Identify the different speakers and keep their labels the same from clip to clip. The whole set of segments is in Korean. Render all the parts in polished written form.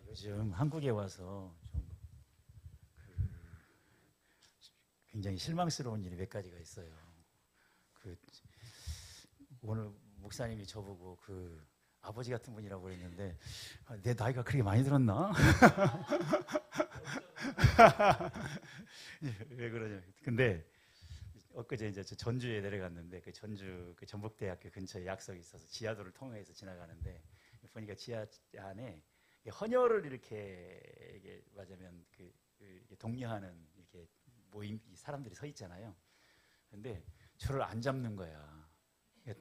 Speaker 1: 요즘 한국에 와서 좀 굉장히 실망스러운 일이 몇 가지가 있어요. 그 오늘 목사님이 저보고 그 아버지 같은 분이라고 그랬는데 내 나이가 그렇게 많이 들었나? 왜 그러냐? 근데 엊그제 이제 저 전주에 내려갔는데 그 전주 그 전북대학교 근처에 약속이 있어서 지하도를 통해서 지나가는데 보니까 지하 안에 헌혈을 이렇게 이게 맞으면 이게 독려하는 이렇게 모임 사람들이 서 있잖아요. 근데 저를 안 잡는 거야.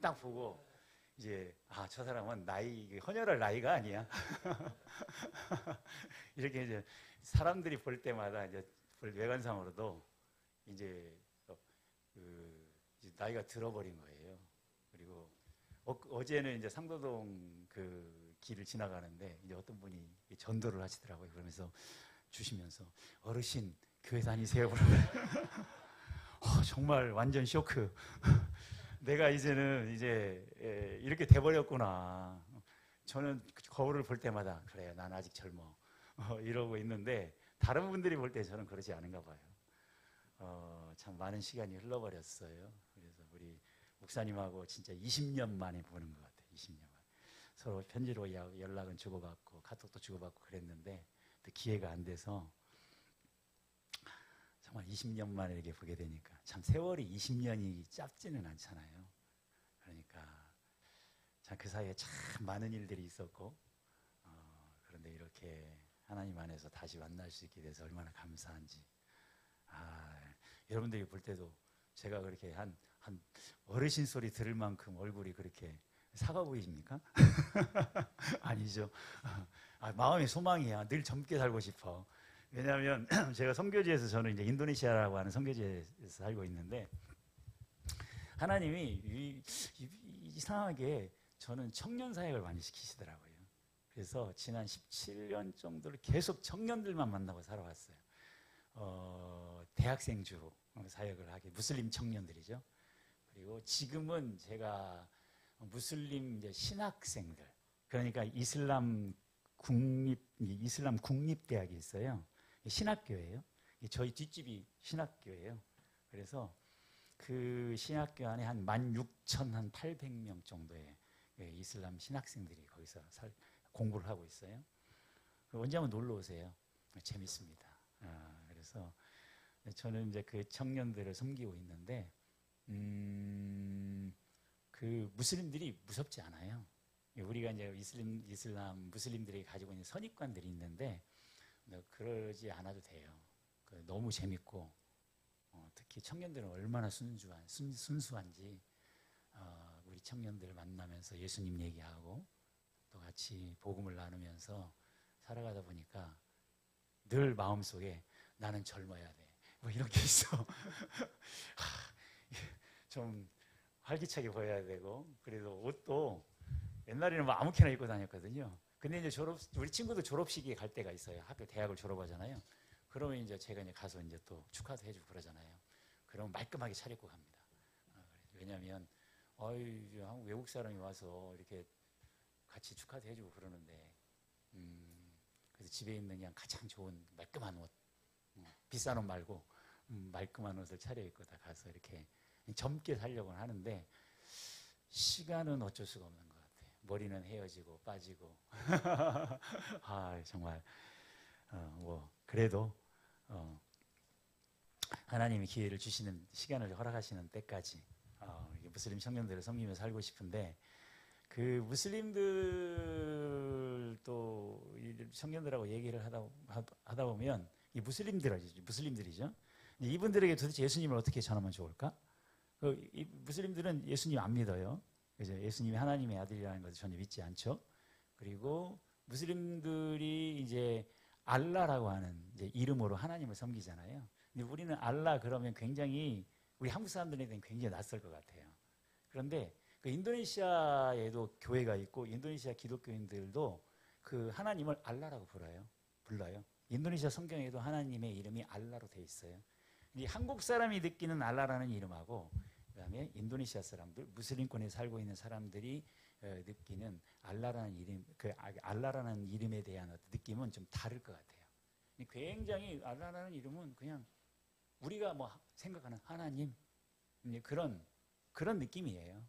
Speaker 1: 딱 보고 이제 저 사람은 나이 헌혈할 나이가 아니야. 이렇게 이제 사람들이 볼 때마다 이제 외관상으로도 이제 이제 나이가 들어버린 거예요. 그리고 어제는 이제 상도동 그 길을 지나가는데 이제 어떤 분이 전도를 하시더라고요. 그러면서 주시면서 어르신 교회 다니세요? 그러면 정말 완전 쇼크. 내가 이제는 이제 이렇게 돼버렸구나. 저는 거울을 볼 때마다 그래, 난 아직 젊어. 이러고 있는데 다른 분들이 볼 때 저는 그러지 않은가 봐요. 참 많은 시간이 흘러버렸어요. 그래서 우리 목사님하고 진짜 20년 만에 보는 것 같아요. 20년 만에. 서로 편지로 연락은 주고받고 카톡도 주고받고 그랬는데 또 기회가 안 돼서 정말 20년 만에 이렇게 보게 되니까 참 세월이 20년이 짧지는 않잖아요. 그러니까 참 그 사이에 참 많은 일들이 있었고 그런데 이렇게 하나님 안에서 다시 만날 수 있게 돼서 얼마나 감사한지. 여러분들이 볼 때도 제가 그렇게 한 어르신 소리 들을 만큼 얼굴이 그렇게 사가 보이십니까? 아니죠. 마음의 소망이야. 늘 젊게 살고 싶어. 왜냐하면 제가 선교지에서 저는 이제 인도네시아라고 하는 선교지에서 살고 있는데 하나님이 이상하게 저는 청년 사역을 많이 시키시더라고요. 그래서 지난 17년 정도를 계속 청년들만 만나고 살아왔어요. 대학생 주 사역을 하게 무슬림 청년들이죠. 그리고 지금은 제가 무슬림 이제 신학생들, 그러니까 이슬람 국립대학이 있어요. 신학교예요. 저희 뒷집이 신학교예요. 그래서 그 신학교 안에 한 16,800명 정도의 이슬람 신학생들이 거기서 공부를 하고 있어요. 언제 한번 놀러 오세요. 재밌습니다. 그래서 저는 이제 그 청년들을 섬기고 있는데 그 무슬림들이 무섭지 않아요. 우리가 이제 이슬람 무슬림들이 가지고 있는 선입관들이 있는데 그러지 않아도 돼요. 너무 재밌고 특히 청년들은 얼마나 순수한지 우리 청년들 만나면서 예수님 얘기하고 또 같이 복음을 나누면서 살아가다 보니까 늘 마음속에 나는 젊어야 돼. 뭐 이런 게 있어. 좀 활기차게 보여야 되고 그래도 옷도 옛날에는 뭐 아무렇게나 입고 다녔거든요. 근데 이제 우리 친구들 졸업식에 갈 때가 있어요. 학교 대학을 졸업하잖아요. 그러면 이제 제가 이제 가서 이제 또 축하도 해주고 그러잖아요. 그러면 말끔하게 차려입고 갑니다. 왜냐하면 한국 외국 사람이 와서 이렇게 같이 축하도 해주고 그러는데 그래서 집에 있는 그냥 가장 좋은 말끔한 옷, 비싼 옷 말고 말끔한 옷을 차려입고 다 가서 이렇게 젊게 살려고 하는데 시간은 어쩔 수가 없는 것 같아요. 머리는 헤어지고 빠지고 정말 뭐 그래도 하나님이 기회를 주시는 시간을 허락하시는 때까지 무슬림 청년들을 섬기며 살고 싶은데 그 무슬림들도 청년들하고 얘기를 하다 보면 이 무슬림들이죠. 이분들에게 도대체 예수님을 어떻게 전하면 좋을까? 이 무슬림들은 예수님 안 믿어요. 그죠? 예수님이 하나님의 아들이라는 것을 전혀 믿지 않죠. 그리고 무슬림들이 이제 알라라고 하는 이제 이름으로 하나님을 섬기잖아요. 근데 우리는 알라 그러면 굉장히 우리 한국 사람들에게는 굉장히 낯설 것 같아요. 그런데 그 인도네시아에도 교회가 있고 인도네시아 기독교인들도 그 하나님을 알라라고 불러요. 인도네시아 성경에도 하나님의 이름이 알라로 돼 있어요. 이 한국 사람이 느끼는 알라라는 이름하고 그다음에 인도네시아 사람들, 무슬림권에 살고 있는 사람들이 느끼는 알라라는 이름, 알라라는 이름에 대한 어떤 느낌은 좀 다를 것 같아요. 굉장히 알라라는 이름은 그냥 우리가 뭐 생각하는 하나님 그런 느낌이에요.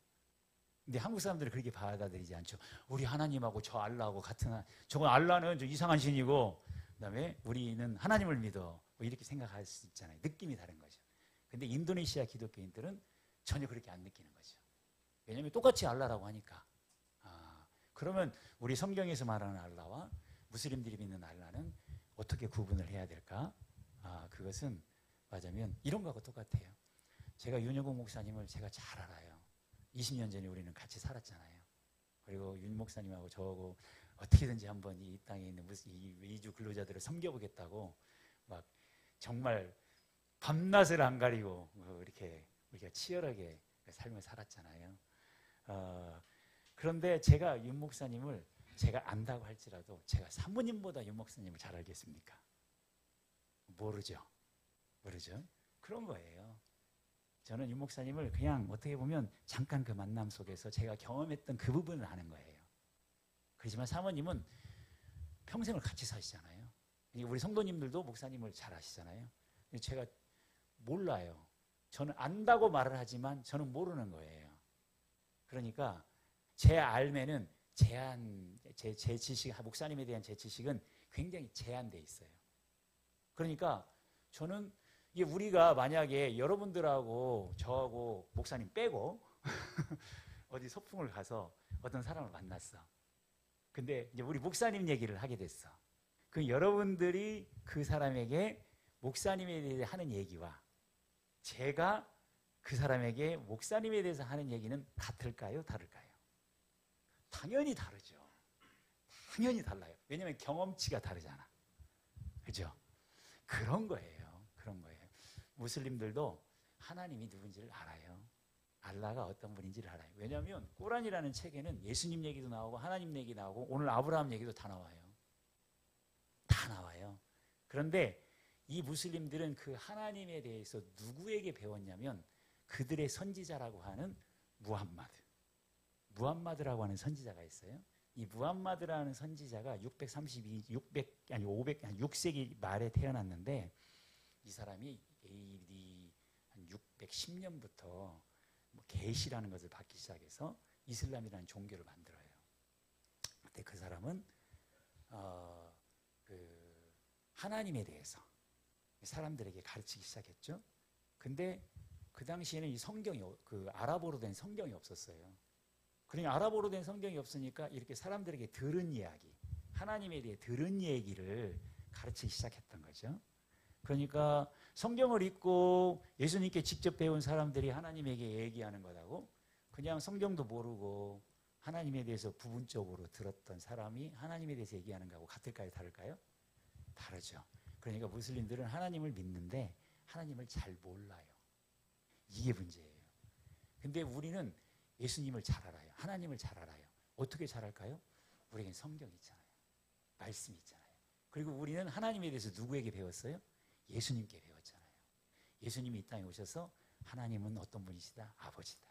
Speaker 1: 근데 한국 사람들은 그렇게 받아들이지 않죠. 우리 하나님하고 저 알라하고 같은 저건 알라는 저 이상한 신이고 그다음에 우리는 하나님을 믿어 뭐 이렇게 생각할 수 있잖아요. 느낌이 다른 거죠. 근데 인도네시아 기독교인들은 전혀 그렇게 안 느끼는 거죠. 왜냐하면 똑같이 알라라고 하니까. 그러면 우리 성경에서 말하는 알라와 무슬림들이 믿는 알라는 어떻게 구분을 해야 될까? 그것은 맞으면 이런 거하고 똑같아요. 제가 윤여국 목사님을 제가 잘 알아요. 20년 전에 우리는 같이 살았잖아요. 그리고 윤 목사님하고 저하고 어떻게든지 한번 이 땅에 있는 이 외주 근로자들을 섬겨보겠다고 막 정말 밤낮을 안 가리고 이렇게 우리가 치열하게 삶을 살았잖아요. 그런데 제가 윤 목사님을 제가 안다고 할지라도 제가 사모님보다 윤 목사님을 잘 알겠습니까? 모르죠. 그런 거예요. 저는 윤 목사님을 그냥 어떻게 보면 잠깐 그 만남 속에서 제가 경험했던 그 부분을 아는 거예요. 그렇지만 사모님은 평생을 같이 사시잖아요. 우리 성도님들도 목사님을 잘 아시잖아요. 제가 몰라요. 저는 안다고 말을 하지만 저는 모르는 거예요. 그러니까 제 알매는 제 지식, 목사님에 대한 제 지식은 굉장히 제한돼 있어요. 그러니까 저는 이게 우리가 만약에 여러분들하고 저하고 목사님 빼고 어디 소풍을 가서 어떤 사람을 만났어. 근데 이제 우리 목사님 얘기를 하게 됐어. 그 여러분들이 그 사람에게 목사님에 대해 하는 얘기와 제가 그 사람에게 목사님에 대해서 하는 얘기는 같을까요? 다를까요? 당연히 다르죠. 당연히 달라요. 왜냐하면 경험치가 다르잖아. 그죠? 그런 거예요. 무슬림들도 하나님이 누군지를 알아요. 알라가 어떤 분인지를 알아요. 왜냐하면 꾸란이라는 책에는 예수님 얘기도 나오고 하나님 얘기 나오고 오늘 아브라함 얘기도 다 나와요. 그런데 이 무슬림들은 그 하나님에 대해서 누구에게 배웠냐면 그들의 선지자라고 하는 무함마드라고 하는 선지자가 있어요. 이 무함마드라는 선지자가 6세기 말에 태어났는데 이 사람이 AD 한 610년부터 게시라는 것을 받기 시작해서 이슬람이라는 종교를 만들어요. 그때 그 사람은 그 하나님에 대해서 사람들에게 가르치기 시작했죠. 근데 그 당시에는 이 성경이 그 아랍어로 된 성경이 없었어요. 그러니까 아랍어로 된 성경이 없으니까 이렇게 사람들에게 들은 이야기, 하나님에 대해 들은 얘기를 가르치기 시작했던 거죠. 그러니까 성경을 읽고 예수님께 직접 배운 사람들이 하나님에게 얘기하는 것하고 그냥 성경도 모르고 하나님에 대해서 부분적으로 들었던 사람이 하나님에 대해서 얘기하는 거하고 같을까요? 다를까요? 다르죠. 그러니까 무슬림들은 하나님을 믿는데 하나님을 잘 몰라요. 이게 문제예요. 근데 우리는 예수님을 잘 알아요. 하나님을 잘 알아요. 어떻게 잘 알까요? 우리에겐 성경이 있잖아요. 말씀이 있잖아요. 그리고 우리는 하나님에 대해서 누구에게 배웠어요? 예수님께 배웠잖아요. 예수님이 이 땅에 오셔서 하나님은 어떤 분이시다? 아버지다.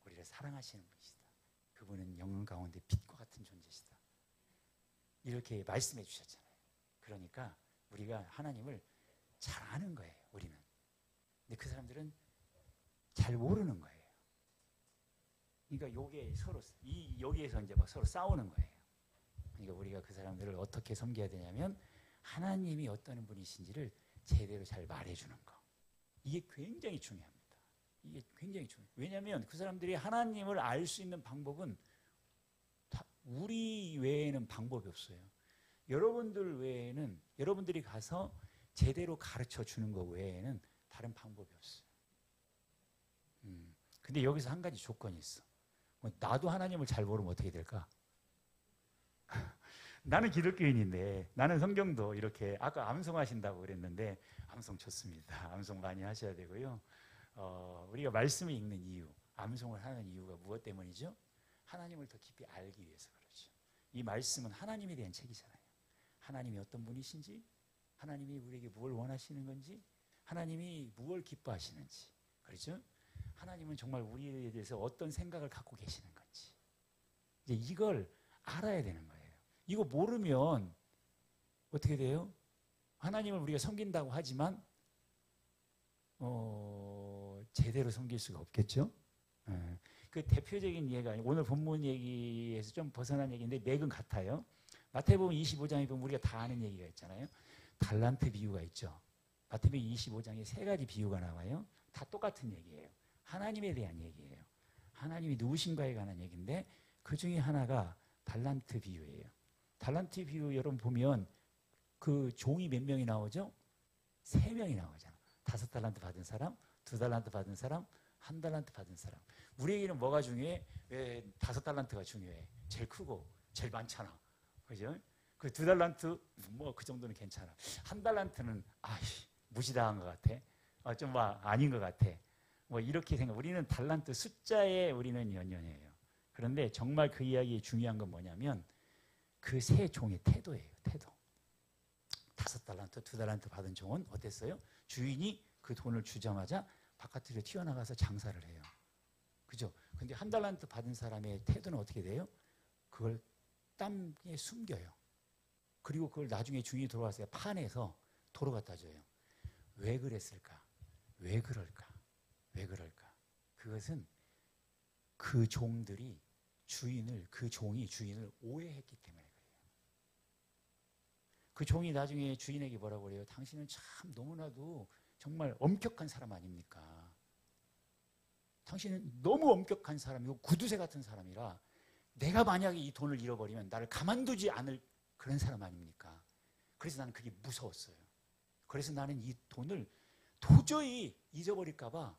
Speaker 1: 우리를 사랑하시는 분이시다. 그분은 영혼 가운데 빛과 같은 존재시다. 이렇게 말씀해 주셨잖아요. 그러니까 우리가 하나님을 잘 아는 거예요. 우리는. 근데 그 사람들은 잘 모르는 거예요. 그러니까 요게 서로 여기에서 이제 막 서로 싸우는 거예요. 그러니까 우리가 그 사람들을 어떻게 섬겨야 되냐면 하나님이 어떤 분이신지를 제대로 잘 말해주는 거. 이게 굉장히 중요합니다. 이게 굉장히 중요해요. 왜냐하면 그 사람들이 하나님을 알 수 있는 방법은 우리 외에는 방법이 없어요. 여러분들 외에는 여러분들이 가서 제대로 가르쳐 주는 것 외에는 다른 방법이 없어요. 근데 여기서 한 가지 조건이 있어. 나도 하나님을 잘 모르면 어떻게 될까? 나는 기독교인인데 나는 성경도 이렇게 아까 암송하신다고 그랬는데 암송 좋습니다. 암송 많이 하셔야 되고요. 우리가 말씀을 읽는 이유, 암송을 하는 이유가 무엇 때문이죠? 하나님을 더 깊이 알기 위해서 그렇죠. 이 말씀은 하나님에 대한 책이잖아요. 하나님이 어떤 분이신지, 하나님이 우리에게 무엇을 원하시는 건지, 하나님이 무엇을 기뻐하시는지, 그렇죠? 하나님은 정말 우리에 대해서 어떤 생각을 갖고 계시는 건지 이제 이걸 알아야 되는 거예요. 이거 모르면 어떻게 돼요? 하나님을 우리가 섬긴다고 하지만 제대로 섬길 수가 없겠죠. 그 대표적인 예가 오늘 본문 얘기에서 좀 벗어난 얘기인데 맥은 같아요. 마태복음 25장에 보면 우리가 다 아는 얘기가 있잖아요. 달란트 비유가 있죠. 마태복음 25장에 세 가지 비유가 나와요. 다 똑같은 얘기예요. 하나님에 대한 얘기예요. 하나님이 누구신가에 관한 얘기인데 그 중에 하나가 달란트 비유예요. 달란트 비유 여러분 보면 그 종이 몇 명이 나오죠? 3명이 나오잖아. 5달란트 받은 사람, 2달란트 받은 사람, 1달란트 받은 사람. 우리에게는 뭐가 중요해? 왜 5달란트가 중요해? 제일 크고 제일 많잖아. 그죠? 그 2달란트 뭐 그 정도는 괜찮아. 1달란트는 무시당한 것 같아. 좀 아닌 것 같아. 뭐 이렇게 생각. 우리는 달란트 숫자에 우리는 연연해요. 그런데 정말 그 이야기의 중요한 건 뭐냐면 그 세 종의 태도예요. 태도. 5달란트, 2달란트 받은 종은 어땠어요? 주인이 그 돈을 주자마자 바깥으로 튀어나가서 장사를 해요. 그죠? 근데 1달란트 받은 사람의 태도는 어떻게 돼요? 그걸 땅에 숨겨요. 그리고 그걸 나중에 주인이 들어와서 파내서 도로 갖다 줘요. 왜 그랬을까? 왜 그럴까? 왜 그럴까? 그것은 그 종들이 그 종이 주인을 오해했기 때문에 그래요. 그 종이 나중에 주인에게 뭐라고 그래요? 당신은 참 너무나도 정말 엄격한 사람 아닙니까? 당신은 너무 엄격한 사람이고 구두쇠 같은 사람이라 내가 만약에 이 돈을 잃어버리면 나를 가만두지 않을 그런 사람 아닙니까? 그래서 나는 그게 무서웠어요. 그래서 나는 이 돈을 도저히 잊어버릴까 봐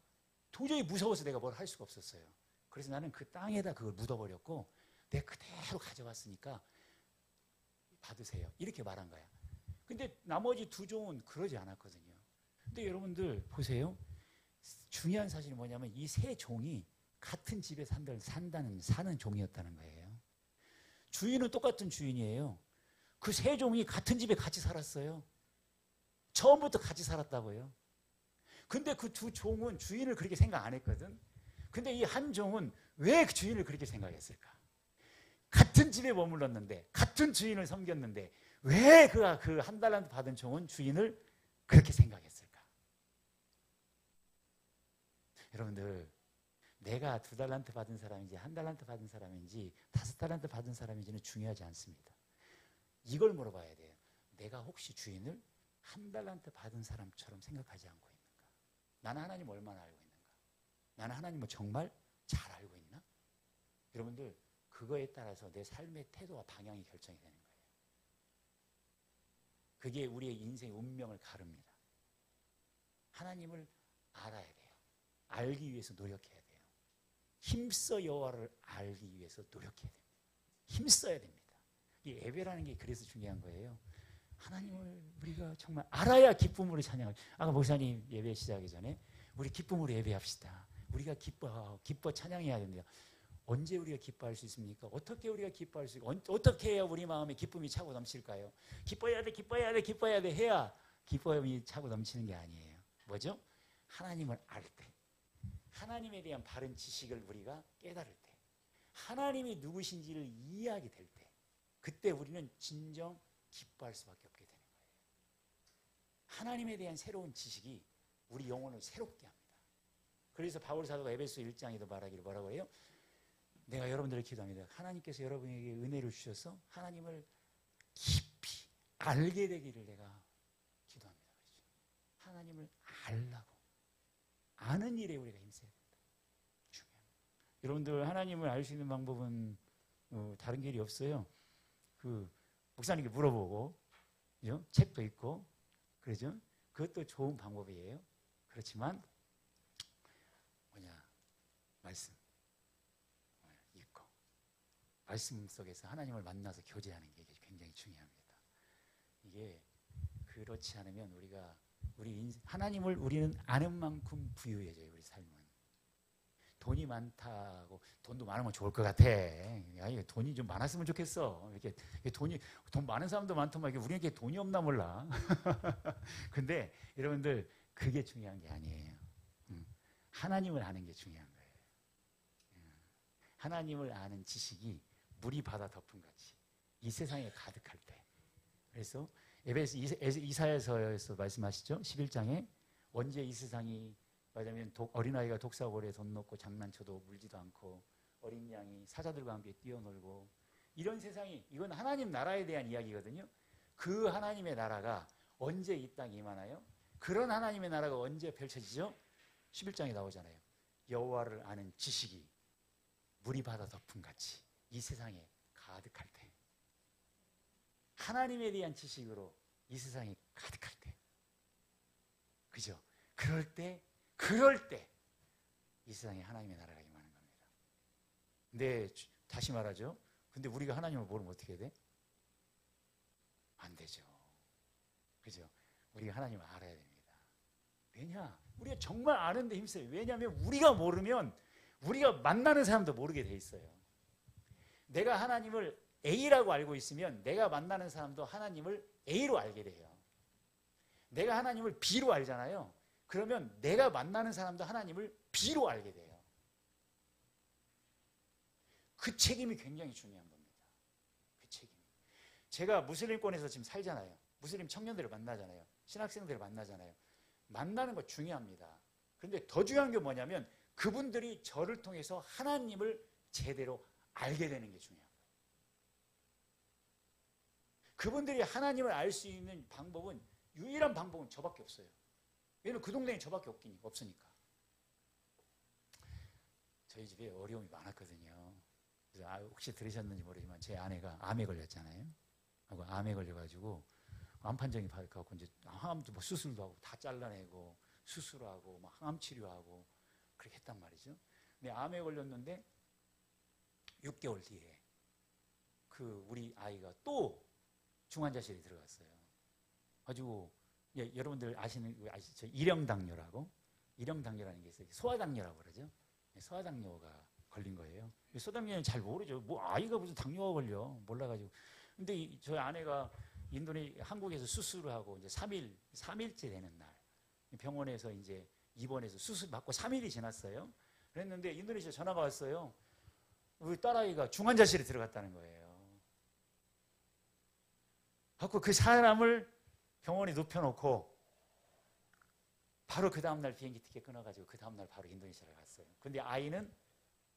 Speaker 1: 도저히 무서워서 내가 뭘 할 수가 없었어요. 그래서 나는 그 땅에다 그걸 묻어버렸고 내가 그대로 가져왔으니까 받으세요. 이렇게 말한 거야. 근데 나머지 2종은 그러지 않았거든요. 근데 여러분들 보세요. 중요한 사실이 뭐냐면 이 세 종이 같은 집에 사는 종이었다는 거예요. 주인은 똑같은 주인이에요. 그 세 종이 같은 집에 같이 살았어요. 처음부터 같이 살았다고요. 근데 그 2종은 주인을 그렇게 생각 안 했거든. 근데 이 한 종은 왜 그 주인을 그렇게 생각했을까? 같은 집에 머물렀는데 같은 주인을 섬겼는데 왜 그가 그 1달란트 받은 종은 주인을 그렇게 생각했을까? 여러분들 내가 2달란트 받은 사람인지 1달란트 받은 사람인지 5달란트 받은 사람인지는 중요하지 않습니다. 이걸 물어봐야 돼요. 내가 혹시 주인을 1달란트 받은 사람처럼 생각하지 않고 있는가? 나는 하나님 얼마나 알고 있는가? 나는 하나님을 정말 잘 알고 있나? 여러분들 그거에 따라서 내 삶의 태도와 방향이 결정이 되는 거예요. 그게 우리의 인생의 운명을 가릅니다. 하나님을 알아야 돼요. 알기 위해서 노력해야 돼요. 힘써 여호와를 알기 위해서 노력해야 됩니다. 힘써야 됩니다. 이 예배라는 게 그래서 중요한 거예요. 하나님을 우리가 정말 알아야 기쁨으로 찬양하고. 아까 목사님 예배 시작하기 전에 우리 기쁨으로 예배합시다. 우리가 기뻐 찬양해야 됩니다. 언제 우리가 기뻐할 수 있습니까? 어떻게 우리가 기뻐할 수 있고 어떻게 해야 우리 마음에 기쁨이 차고 넘칠까요? 기뻐해야 돼, 기뻐해야 돼, 기뻐해야 돼 해야 기쁨이 차고 넘치는 게 아니에요. 뭐죠? 하나님을 알 때, 하나님에 대한 바른 지식을 우리가 깨달을 때, 하나님이 누구신지를 이해하게 될 때, 그때 우리는 진정 기뻐할 수밖에 없게 되는 거예요. 하나님에 대한 새로운 지식이 우리 영혼을 새롭게 합니다. 그래서 바울 사도가 에베소 1장에도 말하기를 뭐라고 해요? 내가 여러분들을 기도합니다. 하나님께서 여러분에게 은혜를 주셔서 하나님을 깊이 알게 되기를 내가 기도합니다. 그렇죠? 하나님을 알라고. 아는 일에 우리가 힘써야 된다. 중요합니다. 여러분들 하나님을 알 수 있는 방법은 다른 길이 없어요. 그 목사님께 물어보고, 그죠? 책도 읽고, 그러죠? 그것도 좋은 방법이에요. 그렇지만 말씀 읽고 말씀 속에서 하나님을 만나서 교제하는 게 굉장히 중요합니다. 이게 그렇지 않으면 우리가 하나님을 우리는 아는 만큼 부유해져요. 우리 삶은. 돈이 많다고 돈도 많으면 좋을 것 같아. 야, 돈이 좀 많았으면 좋겠어. 이렇게 돈 많은 사람도 많더만 우리에게 돈이 없나 몰라. 근데 여러분들 그게 중요한 게 아니에요. 하나님을 아는 게 중요한 거예요. 하나님을 아는 지식이 물이 바다 덮은 같이 이 세상에 가득할 때. 그래서 에베소 이사야서에서 말씀하시죠. 11장에 언제 이 세상이 말하자면 어린아이가 독사고리에 돈 넣고 장난쳐도 물지도 않고 어린 양이 사자들과 함께 뛰어놀고 이런 세상이 이건 하나님 나라에 대한 이야기거든요. 그 하나님의 나라가 언제 이 땅에 임하나요? 그런 하나님의 나라가 언제 펼쳐지죠? 11장에 나오잖아요. 여호와를 아는 지식이 물이 바다 덮은 같이 이 세상에 가득할 때. 하나님에 대한 지식으로 이 세상에 가득할 때. 그죠? 그럴 때 이 세상에 하나님의 나라가 임하는 겁니다. 근데 다시 말하죠. 근데 우리가 하나님을 모르면 어떻게 돼? 안 되죠. 그죠? 우리가 하나님을 알아야 됩니다. 왜냐? 우리가 정말 아는데 힘써요. 왜냐하면 우리가 모르면 우리가 만나는 사람도 모르게 돼 있어요. 내가 하나님을 A라고 알고 있으면 내가 만나는 사람도 하나님을 A로 알게 돼요. 내가 하나님을 B로 알잖아요. 그러면 내가 만나는 사람도 하나님을 B로 알게 돼요. 그 책임이 굉장히 중요한 겁니다. 그 책임. 제가 무슬림권에서 지금 살잖아요. 무슬림 청년들을 만나잖아요. 신학생들을 만나잖아요. 만나는 거 중요합니다. 그런데 더 중요한 게 뭐냐면 그분들이 저를 통해서 하나님을 제대로 알게 되는 게 중요한 거예요. 그분들이 하나님을 알 수 있는 방법은 유일한 방법은 저밖에 없어요. 왜냐면 그 동네에 저밖에 없으니까. 저희 집에 어려움이 많았거든요. 그래서 혹시 들으셨는지 모르지만 제 아내가 암에 걸렸잖아요. 하고 암에 걸려가지고 암판정이 받아갖고 이제 항암도 뭐 수술도 하고 다 잘라내고 수술하고 막 항암 치료하고 그렇게 했단 말이죠. 근데 암에 걸렸는데 6개월 뒤에 그 우리 아이가 또 중환자실에 들어갔어요. 가지고 여러분들 아시죠? 일형당뇨라는 게 있어요. 소아당뇨라고 그러죠. 소아당뇨가 걸린 거예요. 소아당뇨는 잘 모르죠. 뭐 아이가 무슨 당뇨가 걸려 몰라가지고. 근데 저희 아내가 한국에서 수술을 하고 이제 3일째 되는 날 병원에서 이제 입원해서 수술 받고 3일이 지났어요. 그랬는데 인도네시아 전화가 왔어요. 우리 딸아이가 중환자실에 들어갔다는 거예요. 그래서 그 사람을 병원에 눕혀놓고 바로 그 다음날 비행기 티켓 끊어가지고 그 다음날 바로 인도네시아를 갔어요. 근데 아이는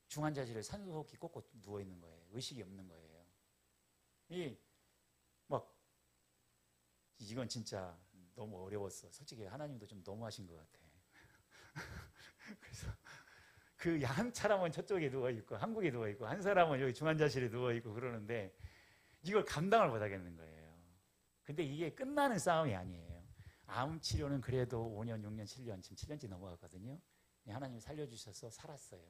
Speaker 1: 중환자실에 산소호흡기 꽂고 누워있는 거예요. 의식이 없는 거예요. 이건 진짜 너무 어려웠어. 솔직히 하나님도 좀 너무하신 것 같아. 그래서 그 한 사람은 저쪽에 누워있고 한국에 누워있고 한 사람은 여기 중환자실에 누워있고 그러는데 이걸 감당을 못 하겠는 거예요. 근데 이게 끝나는 싸움이 아니에요. 암 치료는 그래도 5년, 6년, 7년, 지금 7년째 넘어갔거든요. 하나님이 살려주셔서 살았어요.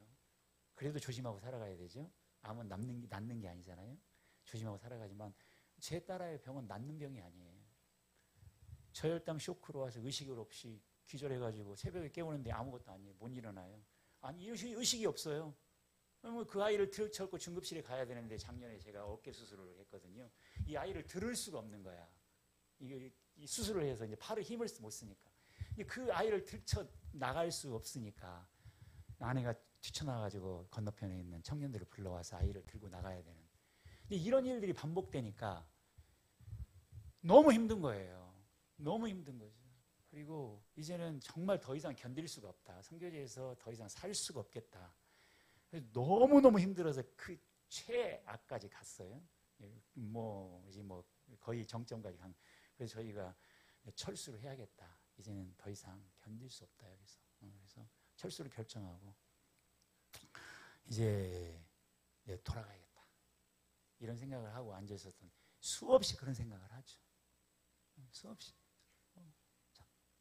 Speaker 1: 그래도 조심하고 살아가야 되죠. 암은 낫는 게 아니잖아요. 조심하고 살아가지만 제 딸아이 병은 낫는 병이 아니에요. 저혈당 쇼크로 와서 의식을 없이 기절해가지고 새벽에 깨우는데 아무것도 아니에요. 못 일어나요. 아니 의식이 없어요. 그러면 그 아이를 들쳐갖고 중급실에 가야 되는데 작년에 제가 어깨 수술을 했거든요. 이 아이를 들을 수가 없는 거야. 이 수술을 해서 이제 팔을 힘을 못 쓰니까. 그 아이를 들쳐 나갈 수 없으니까 아내가 뛰쳐나가지고 건너편에 있는 청년들을 불러와서 아이를 들고 나가야 되는. 근데 이런 일들이 반복되니까 너무 힘든 거예요. 너무 힘든 거죠. 그리고 이제는 정말 더 이상 견딜 수가 없다. 선교제에서 더 이상 살 수가 없겠다. 너무너무 힘들어서 그 최악까지 갔어요. 이제 거의 정점까지 간. 그래서 저희가 철수를 해야겠다. 이제는 더 이상 견딜 수 없다. 여기서. 그래서 철수를 결정하고 이제 돌아가야겠다. 이런 생각을 하고 앉아 있었던 수없이 그런 생각을 하죠. 수없이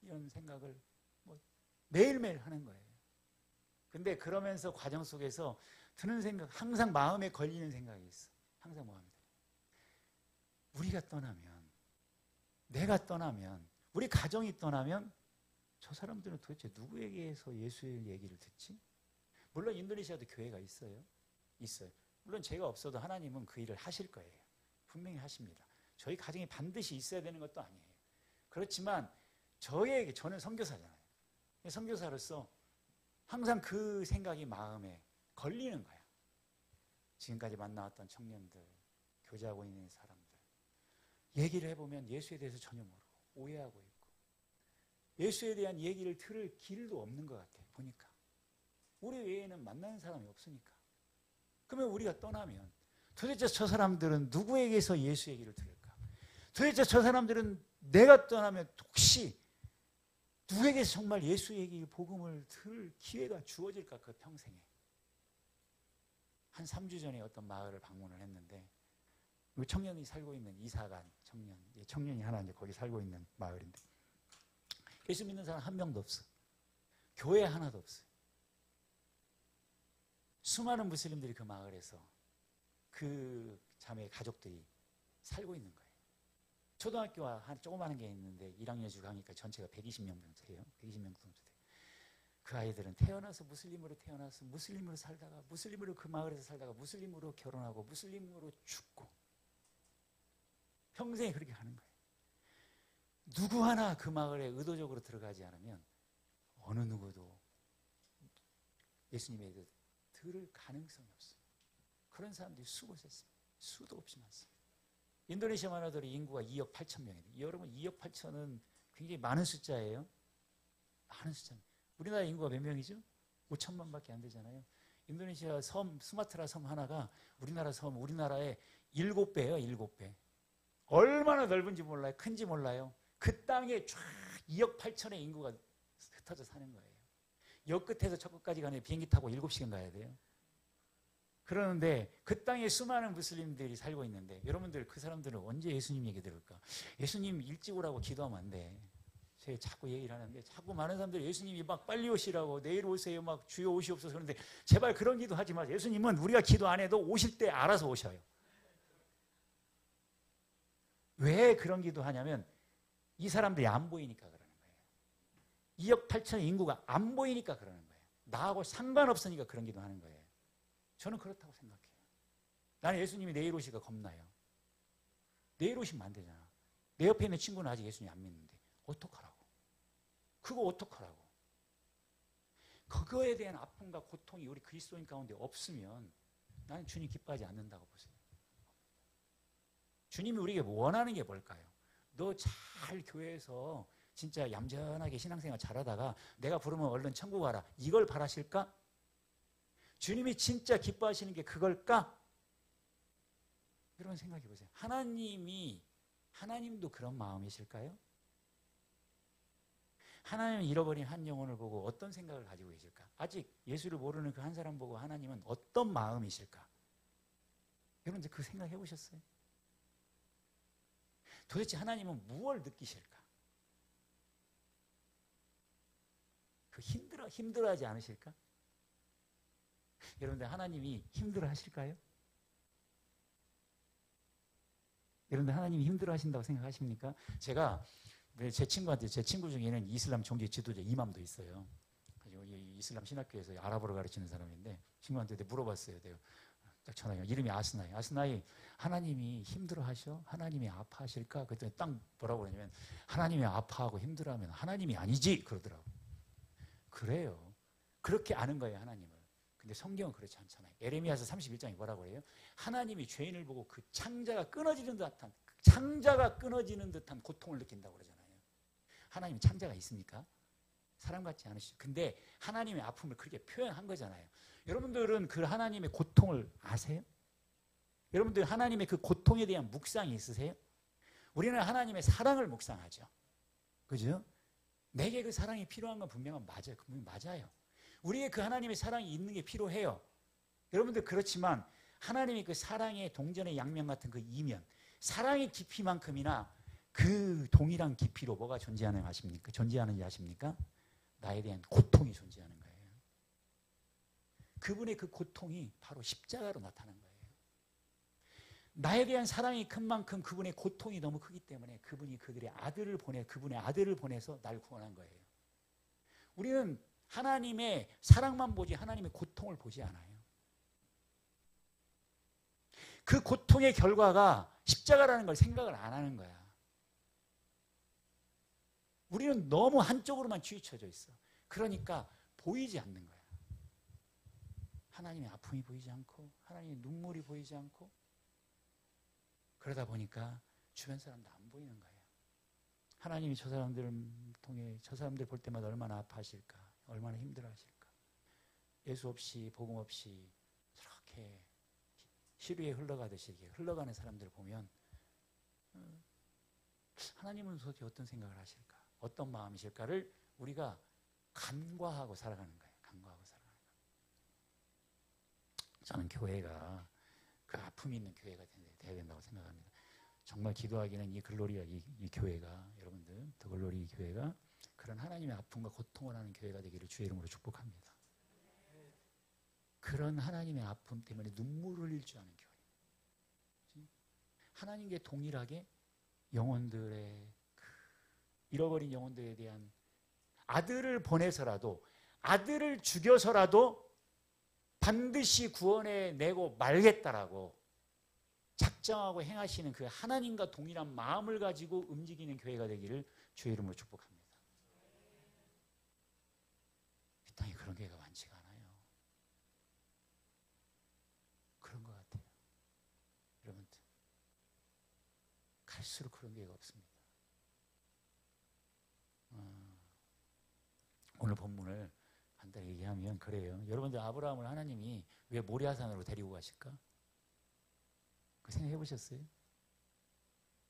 Speaker 1: 이런 생각을 매일매일 하는 거예요. 근데 그러면서 과정 속에서 드는 생각, 항상 마음에 걸리는 생각이 있어. 항상 마음에. 우리가 떠나면, 내가 떠나면, 우리 가정이 떠나면 저 사람들은 도대체 누구에게서 예수의 얘기를 듣지? 물론 인도네시아도 교회가 있어요. 물론 제가 없어도 하나님은 그 일을 하실 거예요. 분명히 하십니다. 저희 가정이 반드시 있어야 되는 것도 아니에요. 그렇지만 저는 선교사잖아요. 선교사로서 항상 그 생각이 마음에 걸리는 거야. 지금까지 만나왔던 청년들, 교제하고 있는 사람들 얘기를 해보면 예수에 대해서 전혀 모르고 오해하고 있고 예수에 대한 얘기를 들을 길도 없는 것 같아요. 보니까 우리 외에는 만나는 사람이 없으니까. 그러면 우리가 떠나면 도대체 저 사람들은 누구에게서 예수 얘기를 들을까? 도대체 저 사람들은 내가 떠나면 혹시 누구에게서 정말 예수 얘기, 복음을 들을 기회가 주어질까? 그 평생에. 한 3주 전에 어떤 마을을 방문을 했는데 청년이 살고 있는 이사간 청년이 하나 이제 거기 살고 있는 마을인데 예수 믿는 사람 한 명도 없어. 교회 하나도 없어요. 수많은 무슬림들이 그 마을에서 그 자매의 가족들이 살고 있는 거예요. 초등학교와 한 조그마한 게 있는데 1학년 주 가니까 전체가 120명 정도 돼요. 120명 정도 돼요. 그 아이들은 태어나서 무슬림으로 태어나서 무슬림으로 살다가 무슬림으로 그 마을에서 살다가 무슬림으로 결혼하고 무슬림으로 죽고 평생에 그렇게 가는 거예요. 누구 하나 그 마을에 의도적으로 들어가지 않으면 어느 누구도 예수님에 대해서 들을 가능성이 없어요. 그런 사람들이 수곳에 있습니다. 수도 없이 많습니다. 인도네시아만 하더라도 인구가 2억 8천 명이에요. 여러분 2억 8천은 굉장히 많은 숫자예요. 많은 숫자입니다. 우리나라 인구가 몇 명이죠? 5천만밖에 안 되잖아요. 인도네시아 섬, 수마트라 섬 하나가 우리나라의 7배예요. 7배. 얼마나 넓은지 몰라요. 큰지 몰라요. 그 땅에 쫙 2억 8천의 인구가 흩어져 사는 거예요. 역 끝에서 저 끝까지 가는 비행기 타고 7시간 가야 돼요. 그러는데 그 땅에 수많은 무슬림들이 살고 있는데 여러분들 그 사람들은 언제 예수님 얘기 들을까? 예수님 일찍 오라고 기도하면 안 돼. 제가 자꾸 얘기를 하는데 자꾸 많은 사람들이 예수님이 막 빨리 오시라고 내일 오세요 막 주여 오시옵소서 그러는데 제발 그런 기도 하지 마세요. 예수님은 우리가 기도 안 해도 오실 때 알아서 오셔요. 왜 그런 기도 하냐면 이 사람들이 안 보이니까 그러는 거예요. 2억 8천의 인구가 안 보이니까 그러는 거예요. 나하고 상관없으니까 그런 기도 하는 거예요. 저는 그렇다고 생각해요. 나는 예수님이 내일 오시기가 겁나요. 내일 오시면 안 되잖아. 내 옆에 있는 친구는 아직 예수님 안 믿는데 어떡하라고? 그거 어떡하라고? 그거에 대한 아픔과 고통이 우리 그리스도인 가운데 없으면 나는 주님 기뻐하지 않는다고 보세요. 주님이 우리에게 원하는 게 뭘까요? 너 잘 교회에서 진짜 얌전하게 신앙생활 잘하다가 내가 부르면 얼른 천국 가라. 이걸 바라실까? 주님이 진짜 기뻐하시는 게 그걸까? 여러분 생각해 보세요. 하나님도 그런 마음이실까요? 하나님은 잃어버린 한 영혼을 보고 어떤 생각을 가지고 계실까? 아직 예수를 모르는 그 한 사람 보고 하나님은 어떤 마음이실까? 여러분들 그 생각 해보셨어요? 도대체 하나님은 무엇을 느끼실까? 그 힘들어하지 않으실까? 여러분들 하나님이 힘들어하실까요? 여러분들 하나님이 힘들어하신다고 생각하십니까? 제가 제 친구 중에는 이슬람 종교 지도자 이맘도 있어요. 그리고 이슬람 신학교에서 아랍어를 가르치는 사람인데 친구한테 물어봤어요. 딱 전화해요. 이름이 아스나이. 아스나이, 하나님이 힘들어하셔? 하나님이 아파하실까? 그랬더니 딱 뭐라고 그러냐면 하나님이 아파하고 힘들어하면 하나님이 아니지 그러더라고. 그래요. 그렇게 아는 거예요, 하나님을. 근데 성경은 그렇지 않잖아요. 에레미야서 31장에 뭐라고 그래요? 하나님이 죄인을 보고 그 창자가 끊어지는 듯한 고통을 느낀다고 그러잖아요. 하나님 창자가 있습니까? 사람 같지 않으시죠? 근데 하나님의 아픔을 그렇게 표현한 거잖아요. 여러분들은 그 하나님의 고통을 아세요? 여러분들 하나님의 그 고통에 대한 묵상이 있으세요? 우리는 하나님의 사랑을 묵상하죠. 그죠? 내게 그 사랑이 필요한 건 분명한 맞아요. 분명히 맞아요. 우리의 그 하나님의 사랑이 있는 게 필요해요. 여러분들 그렇지만 하나님의 그 사랑의 동전의 양면 같은 그 이면, 사랑의 깊이만큼이나 그 동일한 깊이로 뭐가 존재하는지 아십니까? 나에 대한 고통이 존재하는 거예요. 그분의 그 고통이 바로 십자가로 나타난 거예요. 나에 대한 사랑이 큰 만큼 그분의 고통이 너무 크기 때문에 그분이 그분의 아들을 보내서 날 구원한 거예요. 우리는 하나님의 사랑만 보지 하나님의 고통을 보지 않아요. 그 고통의 결과가 십자가라는 걸 생각을 안 하는 거야. 우리는 너무 한쪽으로만 치우쳐져 있어. 그러니까 보이지 않는 거야. 하나님의 아픔이 보이지 않고 하나님의 눈물이 보이지 않고 그러다 보니까 주변 사람도 안 보이는 거예요. 하나님이 저 사람들을 통해 저 사람들 볼 때마다 얼마나 아파하실까, 얼마나 힘들어하실까. 예수 없이 복음 없이 저렇게 시루에 흘러가듯이 이렇게 흘러가는 사람들을 보면 하나님은 도대체 어떤 생각을 하실까, 어떤 마음이실까를 우리가 간과하고 살아가는 거예요. 간과하고 살아가는 거예요. 저는 교회가 그 아픔이 있는 교회가 돼야 된다고 생각합니다. 정말 기도하기는 이 글로리아 이 교회가 여러분들 더 글로리 교회가 그런 하나님의 아픔과 고통을 하는 교회가 되기를 주의 이름으로 축복합니다. 그런 하나님의 아픔 때문에 눈물을 흘릴 줄 아는 교회. 하나님께 동일하게 영혼들의 잃어버린 영혼들에 대한 아들을 보내서라도 아들을 죽여서라도 반드시 구원해 내고 말겠다라고 작정하고 행하시는 그 하나님과 동일한 마음을 가지고 움직이는 교회가 되기를 주의 이름으로 축복합니다. 이 땅에 그런 교회가 많지가 않아요. 그런 것 같아요. 여러분들 갈수록 그런 교회가 없습니다. 오늘 본문을 간단히 얘기하면 그래요. 여러분들 아브라함을 하나님이 왜 모리아산으로 데리고 가실까? 그 생각해 보셨어요?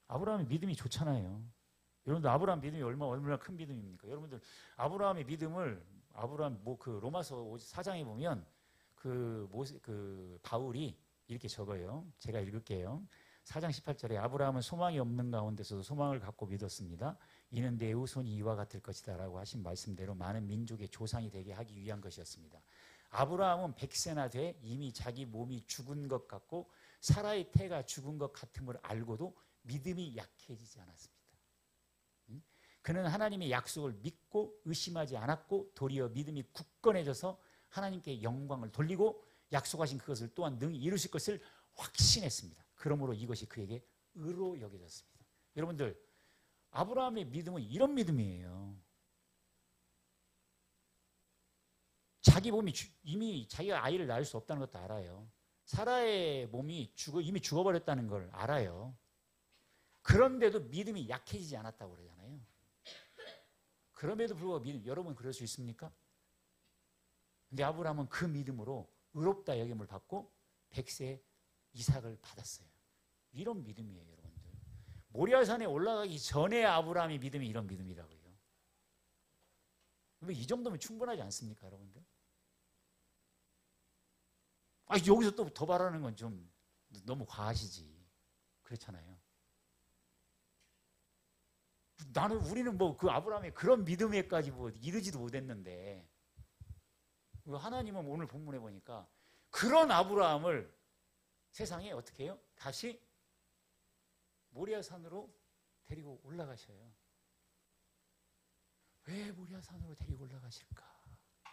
Speaker 1: 아브라함의 믿음이 좋잖아요. 여러분들 아브라함 믿음이 얼마나 큰 믿음입니까? 여러분들 아브라함의 믿음을 그 로마서 4장에 보면 그 바울이 이렇게 적어요. 제가 읽을게요. 4장 18절에 아브라함은 소망이 없는 가운데서도 소망을 갖고 믿었습니다. 이는 내 후손이 이와 같을 것이다 라고 하신 말씀대로 많은 민족의 조상이 되게 하기 위한 것이었습니다. 아브라함은 100세나 돼 이미 자기 몸이 죽은 것 같고 사라의 태가 죽은 것 같음을 알고도 믿음이 약해지지 않았습니다. 그는 하나님의 약속을 믿고 의심하지 않았고 도리어 믿음이 굳건해져서 하나님께 영광을 돌리고 약속하신 그것을 또한 능히 이루실 것을 확신했습니다. 그러므로 이것이 그에게 의로 여겨졌습니다. 여러분들 아브라함의 믿음은 이런 믿음이에요. 자기 몸이 이미 자기가 아이를 낳을 수 없다는 것도 알아요. 사라의 몸이 이미 죽어버렸다는 걸 알아요. 그런데도 믿음이 약해지지 않았다고 그러잖아요. 그럼에도 불구하고 여러분 그럴 수 있습니까? 근데 아브라함은 그 믿음으로 의롭다 여김을 받고 100세 이삭을 받았어요. 이런 믿음이에요, 여러분들. 모리아산에 올라가기 전에 아브라함의 믿음이 이런 믿음이라고요. 이 정도면 충분하지 않습니까, 여러분들? 여기서 또 더 바라는 건 좀 너무 과하시지. 그렇잖아요. 우리는 그 아브라함의 그런 믿음에까지 이르지도 못했는데, 하나님은 오늘 본문에 보니까 그런 아브라함을 세상에 어떻게 해요? 다시 모리아산으로 데리고 올라가셔요. 왜 모리아산으로 데리고 올라가실까?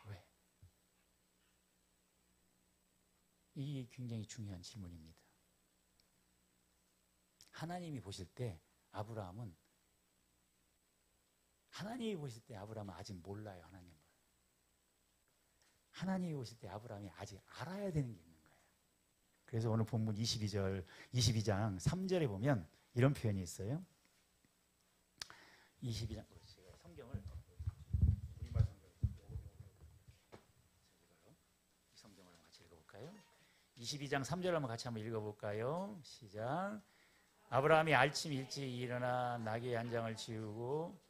Speaker 1: 왜? 이게 굉장히 중요한 질문입니다. 하나님이 보실 때 아브라함은 아직 몰라요. 하나님이 보실 때 아브라함이 아직 알아야 되는 게 있는 거예요. 그래서 오늘 본문 22장 3절에 보면 이런 표현이 있어요. 22장 제가 성경을 우리말 성경을 같이 읽어볼까요? 22장 3절 한번 읽어볼까요? 시작. 아브라함이 아침 일찍 일어나 나귀의 한 장을 지우고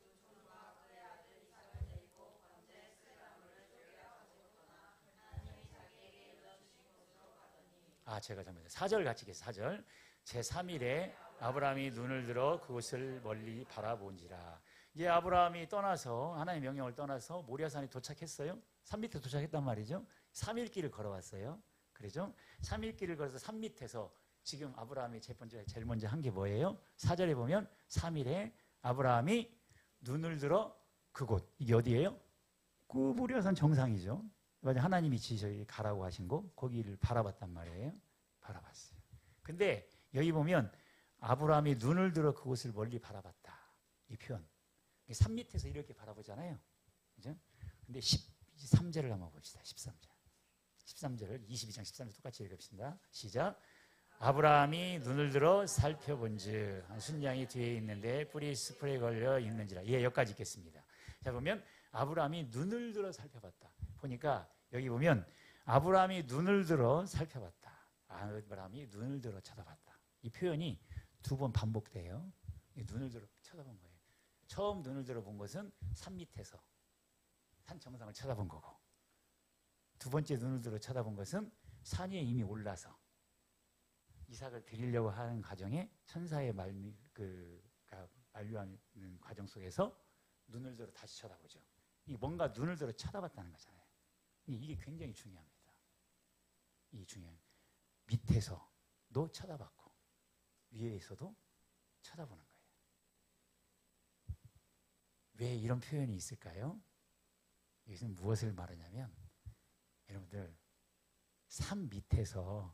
Speaker 1: 제가 잘못했어요. 4절 같이 읽겠습니다. 4절. 제3일에 아브라함이 눈을 들어 그곳을 멀리 바라본지라. 이제 아브라함이 떠나서 하나님의 명령을 떠나서 모리아산에 도착했어요. 산 밑에 도착했단 말이죠. 3일 길을 걸어왔어요. 그렇죠? 3일 길을 걸어서 산 밑에서 지금 아브라함이 제일 먼저 한 게 뭐예요? 4절에 보면 3일에 아브라함이 눈을 들어 그곳. 이게 어디예요? 그 모리아산 정상이죠. 하나님이 지시에 가라고 하신 곳, 거기를 바라봤단 말이에요. 바라봤어요. 근데 여기 보면 아브라함이 눈을 들어 그곳을 멀리 바라봤다. 이 표현. 산 밑에서 이렇게 바라보잖아요. 그죠? 근데 13절을 한번 봅시다. 13절. 13절을 22장 13절 똑같이 읽읍시다. 시작. 아브라함이 눈을 들어 살펴본즉 순양이 뒤에 있는데 뿌리 스프레에 걸려 있는지라. 예, 여기까지 읽겠습니다. 자, 보면 아브라함이 눈을 들어 살펴봤다. 보니까 여기 보면 아브라함이 눈을 들어 살펴봤다. 아브라함이 눈을 들어 쳐다봤다. 이 표현이 2번 반복돼요. 눈을 들어 쳐다본 거예요. 처음 눈을 들어 본 것은 산 밑에서 산 정상을 쳐다본 거고, 두 번째 눈을 들어 쳐다본 것은 산 위에 이미 올라서 이삭을 드리려고 하는 과정에 천사의 만류하는 과정 속에서 눈을 들어 다시 쳐다보죠. 이 뭔가 눈을 들어 쳐다봤다는 거잖아요. 이게 굉장히 중요합니다. 이게 중요해요. 밑에서도 쳐다봤고 위에서도 쳐다보는 거예요. 왜 이런 표현이 있을까요? 이것은 무엇을 말하냐면, 여러분들 산 밑에서는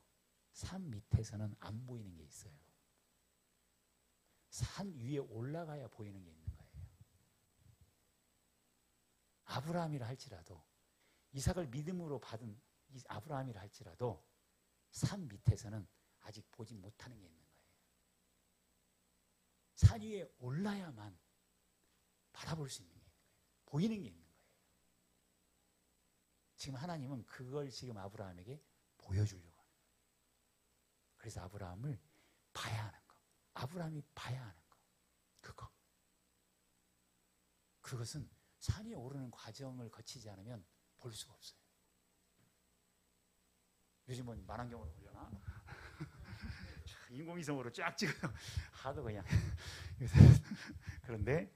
Speaker 1: 안 보이는 게 있어요. 산 위에 올라가야 보이는 게 있는 거예요. 아브라함이라 할지라도, 이삭을 믿음으로 받은 아브라함이라 할지라도 산 밑에서는 아직 보지 못하는 게 있는 거예요. 산 위에 올라야만 바라볼 수 있는 게 있는 거예요. 보이는 게 있는 거예요. 지금 하나님은 그걸 지금 아브라함에게 보여주려고 하는 거예요. 그래서 아브라함을 봐야 하는 거, 아브라함이 봐야 하는 거, 그것은 산에 오르는 과정을 거치지 않으면 볼 수가 없어요. 요즘은 만안경으로 보려나? 인공위성으로 쫙 찍어요. 하도 그냥. 그런데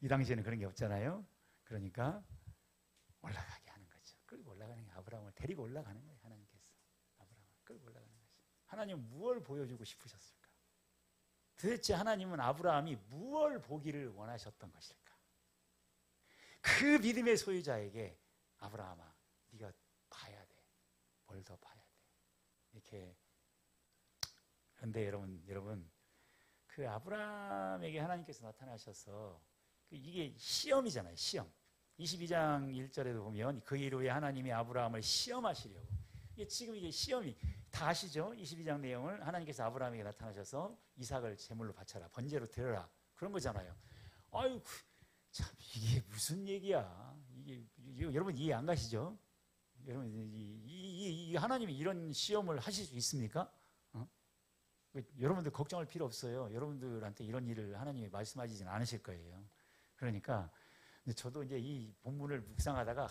Speaker 1: 이 당시에는 그런 게 없잖아요. 그러니까 올라가게 하는 거죠. 끌고 올라가는 게, 아브라함을 데리고 올라가는 거예요. 하나님께서 아브라함을 끌고 올라가는 거죠. 하나님은 무엇을 보여주고 싶으셨을까? 도대체 하나님은 아브라함이 무엇을 보기를 원하셨던 것일까? 그 믿음의 소유자에게 아브라함아, 네가 봐야 돼. 뭘 더 봐야 돼. 이렇게. 그런데 여러분 그 아브라함에게 하나님께서 나타나셔서 이게 시험이잖아요. 시험. 22장 1절에도 보면 그 일 후에 하나님이 아브라함을 시험하시려고. 지금 이게 시험이 다 아시죠? 22장 내용을 하나님께서 아브라함에게 나타나셔서 이삭을 제물로 바쳐라, 번제로 드려라, 그런 거잖아요. 아유, 참 이게 무슨 얘기야? 이게 여러분 이해 안 가시죠? 여러분 이 하나님이 이런 시험을 하실 수 있습니까? 여러분들 걱정할 필요 없어요. 여러분들한테 이런 일을 하나님이 말씀하시진 않으실 거예요. 그러니까 저도 이제 이 본문을 묵상하다가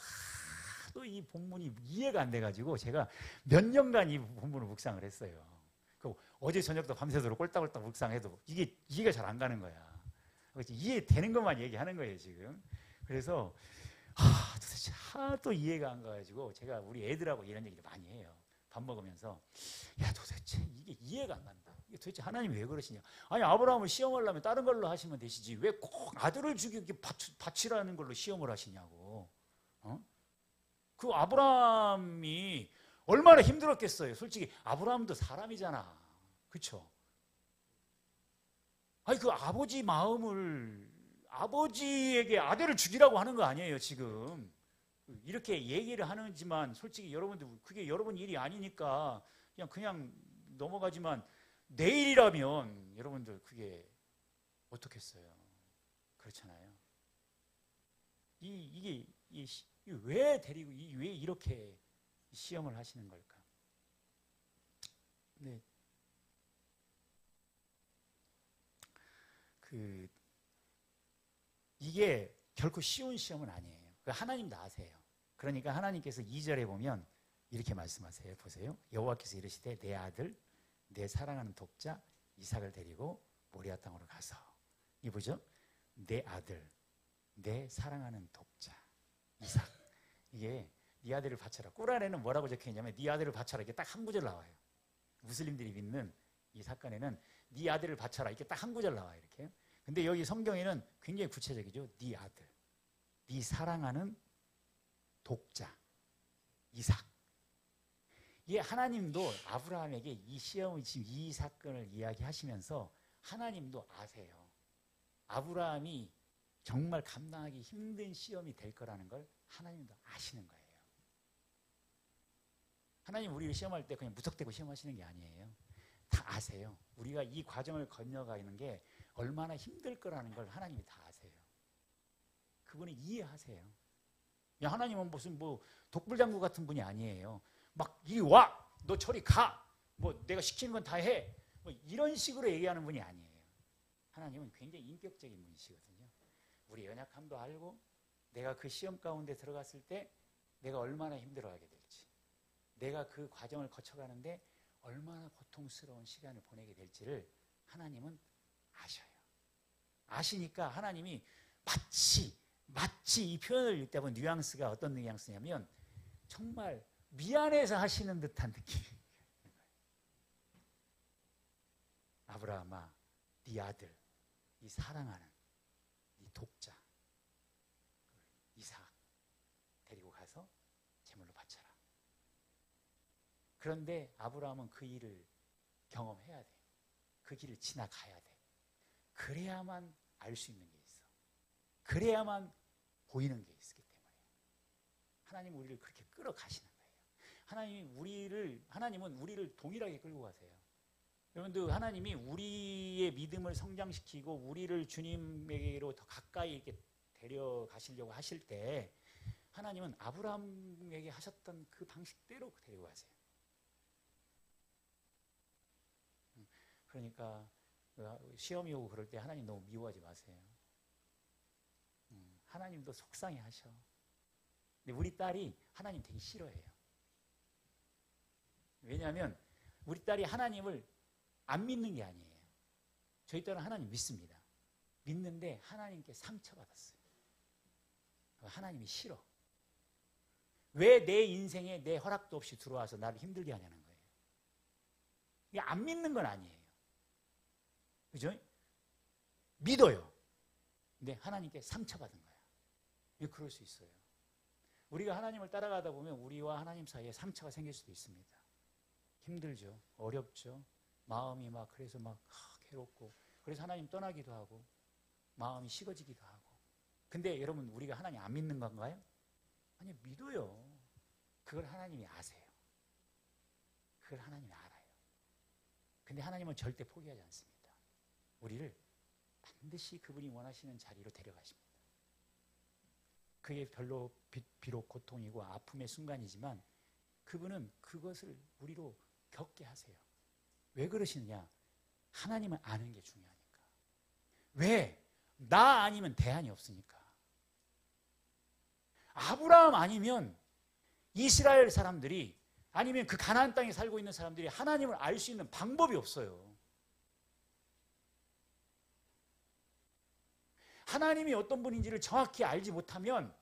Speaker 1: 하도 이 본문이 이해가 안 돼가지고 제가 몇 년간 이 본문을 묵상을 했어요. 어제 저녁도 밤새도록 꼴딱꼴딱 묵상해도 이게 이해가 잘 안 가는 거야. 이해되는 것만 얘기하는 거예요 지금. 그래서 도대체 하도 이해가 안 가가지고 제가 우리 애들하고 이런 얘기를 많이 해요. 밥 먹으면서 야, 도대체 이게 이해가 안 간다. 이게 도대체 하나님이 왜 그러시냐? 아니, 아브라함을 시험하려면 다른 걸로 하시면 되시지 왜 꼭 아들을 죽이게 바치라는 걸로 시험을 하시냐고. 그 아브라함이 얼마나 힘들었겠어요. 솔직히 아브라함도 사람이잖아, 그렇죠? 아니, 그 아버지 마음을, 아버지에게 아들을 죽이라고 하는 거 아니에요 지금. 이렇게 얘기를 하는지만 솔직히 여러분들 그게 여러분 일이 아니니까 그냥 넘어가지만, 내일이라면 여러분들 그게 어떻겠어요? 그렇잖아요. 이게 왜 데리고 왜 이렇게 시험을 하시는 걸까? 네. 이게 결코 쉬운 시험은 아니에요. 하나님도 아세요. 그러니까 하나님께서 2절에 보면 이렇게 말씀하세요. 보세요. 여호와께서 이르시되 내 아들, 내 사랑하는 독자 이삭을 데리고 모리아 땅으로 가서. 이 뭐죠? 내 아들, 내 사랑하는 독자 이삭. 이게 네 아들을 바쳐라. 꿀안에는 뭐라고 적혀있냐면 네 아들을 바쳐라, 이게 딱 한 구절 나와요. 무슬림들이 믿는 이 사건에는 네 아들을 바쳐라, 이게 딱 한 구절 나와요. 이렇게. 근데 여기 성경에는 굉장히 구체적이죠. 네 아들, 네 사랑하는 독자 이삭. 이게 하나님도 아브라함에게 이 시험을, 지금 이 사건을 이야기하시면서 하나님도 아세요. 아브라함이 정말 감당하기 힘든 시험이 될 거라는 걸 하나님도 아시는 거예요. 하나님 우리를 시험할 때 그냥 무턱대고 시험하시는 게 아니에요. 다 아세요. 우리가 이 과정을 건너가는 게 얼마나 힘들 거라는 걸 하나님이 다 아세요. 그분을 이해하세요. 야, 하나님은 무슨 뭐 독불장구 같은 분이 아니에요. 막 이리 와! 너 저리 가! 뭐 내가 시키는 건 다 해! 뭐 이런 식으로 얘기하는 분이 아니에요. 하나님은 굉장히 인격적인 분이시거든요. 우리 연약함도 알고 내가 그 시험 가운데 들어갔을 때 내가 얼마나 힘들어하게 될지, 내가 그 과정을 거쳐가는데 얼마나 고통스러운 시간을 보내게 될지를 하나님은 아셔요. 아시니까 하나님이 마치 이 표현을 읽다 보면 뉘앙스가 어떤 뉘앙스냐면 정말 미안해서 하시는 듯한 느낌이 있는 거예요. 아브라함아, 네 아들, 네 사랑하는 네 독자 이삭 데리고 가서 제물로 바쳐라. 그런데 아브라함은 그 일을 경험해야 돼. 그 길을 지나가야 돼. 그래야만 알 수 있는 게 있어. 그래야만 보이는 게 있기 때문에 하나님은 우리를 그렇게 끌어가시는 거예요. 하나님은 우리를 동일하게 끌고 가세요. 여러분들, 하나님이 우리의 믿음을 성장시키고 우리를 주님에게로 더 가까이 이렇게 데려가시려고 하실 때 하나님은 아브라함에게 하셨던 그 방식대로 데리고 가세요. 그러니까 시험이 오고 그럴 때 하나님 너무 미워하지 마세요. 하나님도 속상해 하셔. 근데 우리 딸이 하나님 되게 싫어해요. 왜냐하면 우리 딸이 하나님을 안 믿는 게 아니에요. 저희 딸은 하나님 믿습니다. 믿는데 하나님께 상처받았어요. 하나님이 싫어. 왜 내 인생에 내 허락도 없이 들어와서 나를 힘들게 하냐는 거예요. 이게 안 믿는 건 아니에요. 그죠? 믿어요. 근데 하나님께 상처받은 거야. 왜 그럴 수 있어요? 우리가 하나님을 따라가다 보면 우리와 하나님 사이에 상처가 생길 수도 있습니다. 힘들죠. 어렵죠. 마음이 막 그래서 막 괴롭고, 그래서 하나님 떠나기도 하고 마음이 식어지기도 하고. 근데 여러분, 우리가 하나님 안 믿는 건가요? 아니, 믿어요. 그걸 하나님이 아세요. 그걸 하나님이 알아요. 근데 하나님은 절대 포기하지 않습니다. 우리를 반드시 그분이 원하시는 자리로 데려가십니다. 그게 비록 고통이고 아픔의 순간이지만 그분은 그것을 우리로 겪게 하세요. 왜 그러시느냐? 하나님을 아는 게 중요하니까. 왜? 나 아니면 대안이 없으니까. 아브라함 아니면 이스라엘 사람들이, 아니면 그 가나안 땅에 살고 있는 사람들이 하나님을 알 수 있는 방법이 없어요. 하나님이 어떤 분인지를 정확히 알지 못하면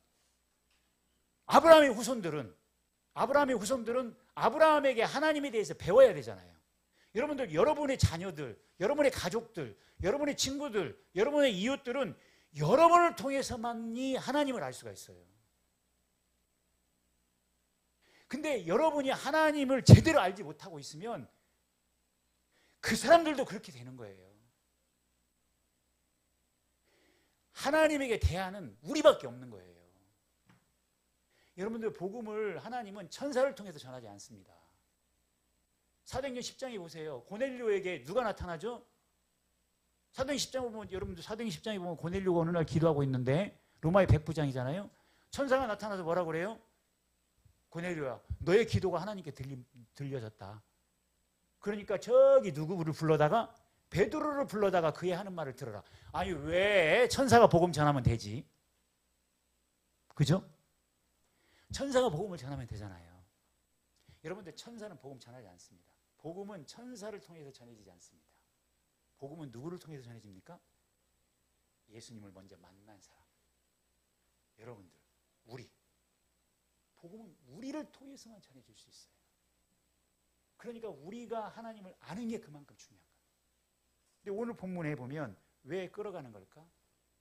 Speaker 1: 아브라함의 후손들은 아브라함에게 하나님에 대해서 배워야 되잖아요. 여러분들, 여러분의 자녀들, 여러분의 가족들, 여러분의 친구들, 여러분의 이웃들은 여러분을 통해서만이 하나님을 알 수가 있어요. 근데 여러분이 하나님을 제대로 알지 못하고 있으면 그 사람들도 그렇게 되는 거예요. 하나님에게 대안은 우리밖에 없는 거예요. 여러분들, 복음을 하나님은 천사를 통해서 전하지 않습니다. 사도행전 10장에 보세요. 고넬료에게 누가 나타나죠? 사도행전 10장에 보면, 여러분들 사도행전 10장에 보면 고넬료가 어느 날 기도하고 있는데, 로마의 백부장이잖아요. 천사가 나타나서 뭐라고 그래요? 고넬료야, 너의 기도가 하나님께 들려졌다. 그러니까 저기 누구를 불러다가, 베드로를 불러다가 그의 하는 말을 들어라. 아니, 왜 천사가 복음 전하면 되지? 그죠? 천사가 복음을 전하면 되잖아요. 여러분들, 천사는 복음 전하지 않습니다. 복음은 천사를 통해서 전해지지 않습니다. 복음은 누구를 통해서 전해집니까? 예수님을 먼저 만난 사람. 여러분들, 복음은 우리를 통해서만 전해질 수 있어요. 그러니까 우리가 하나님을 아는 게 그만큼 중요한 거예요. 근데 오늘 본문에 보면 왜 끌어가는 걸까?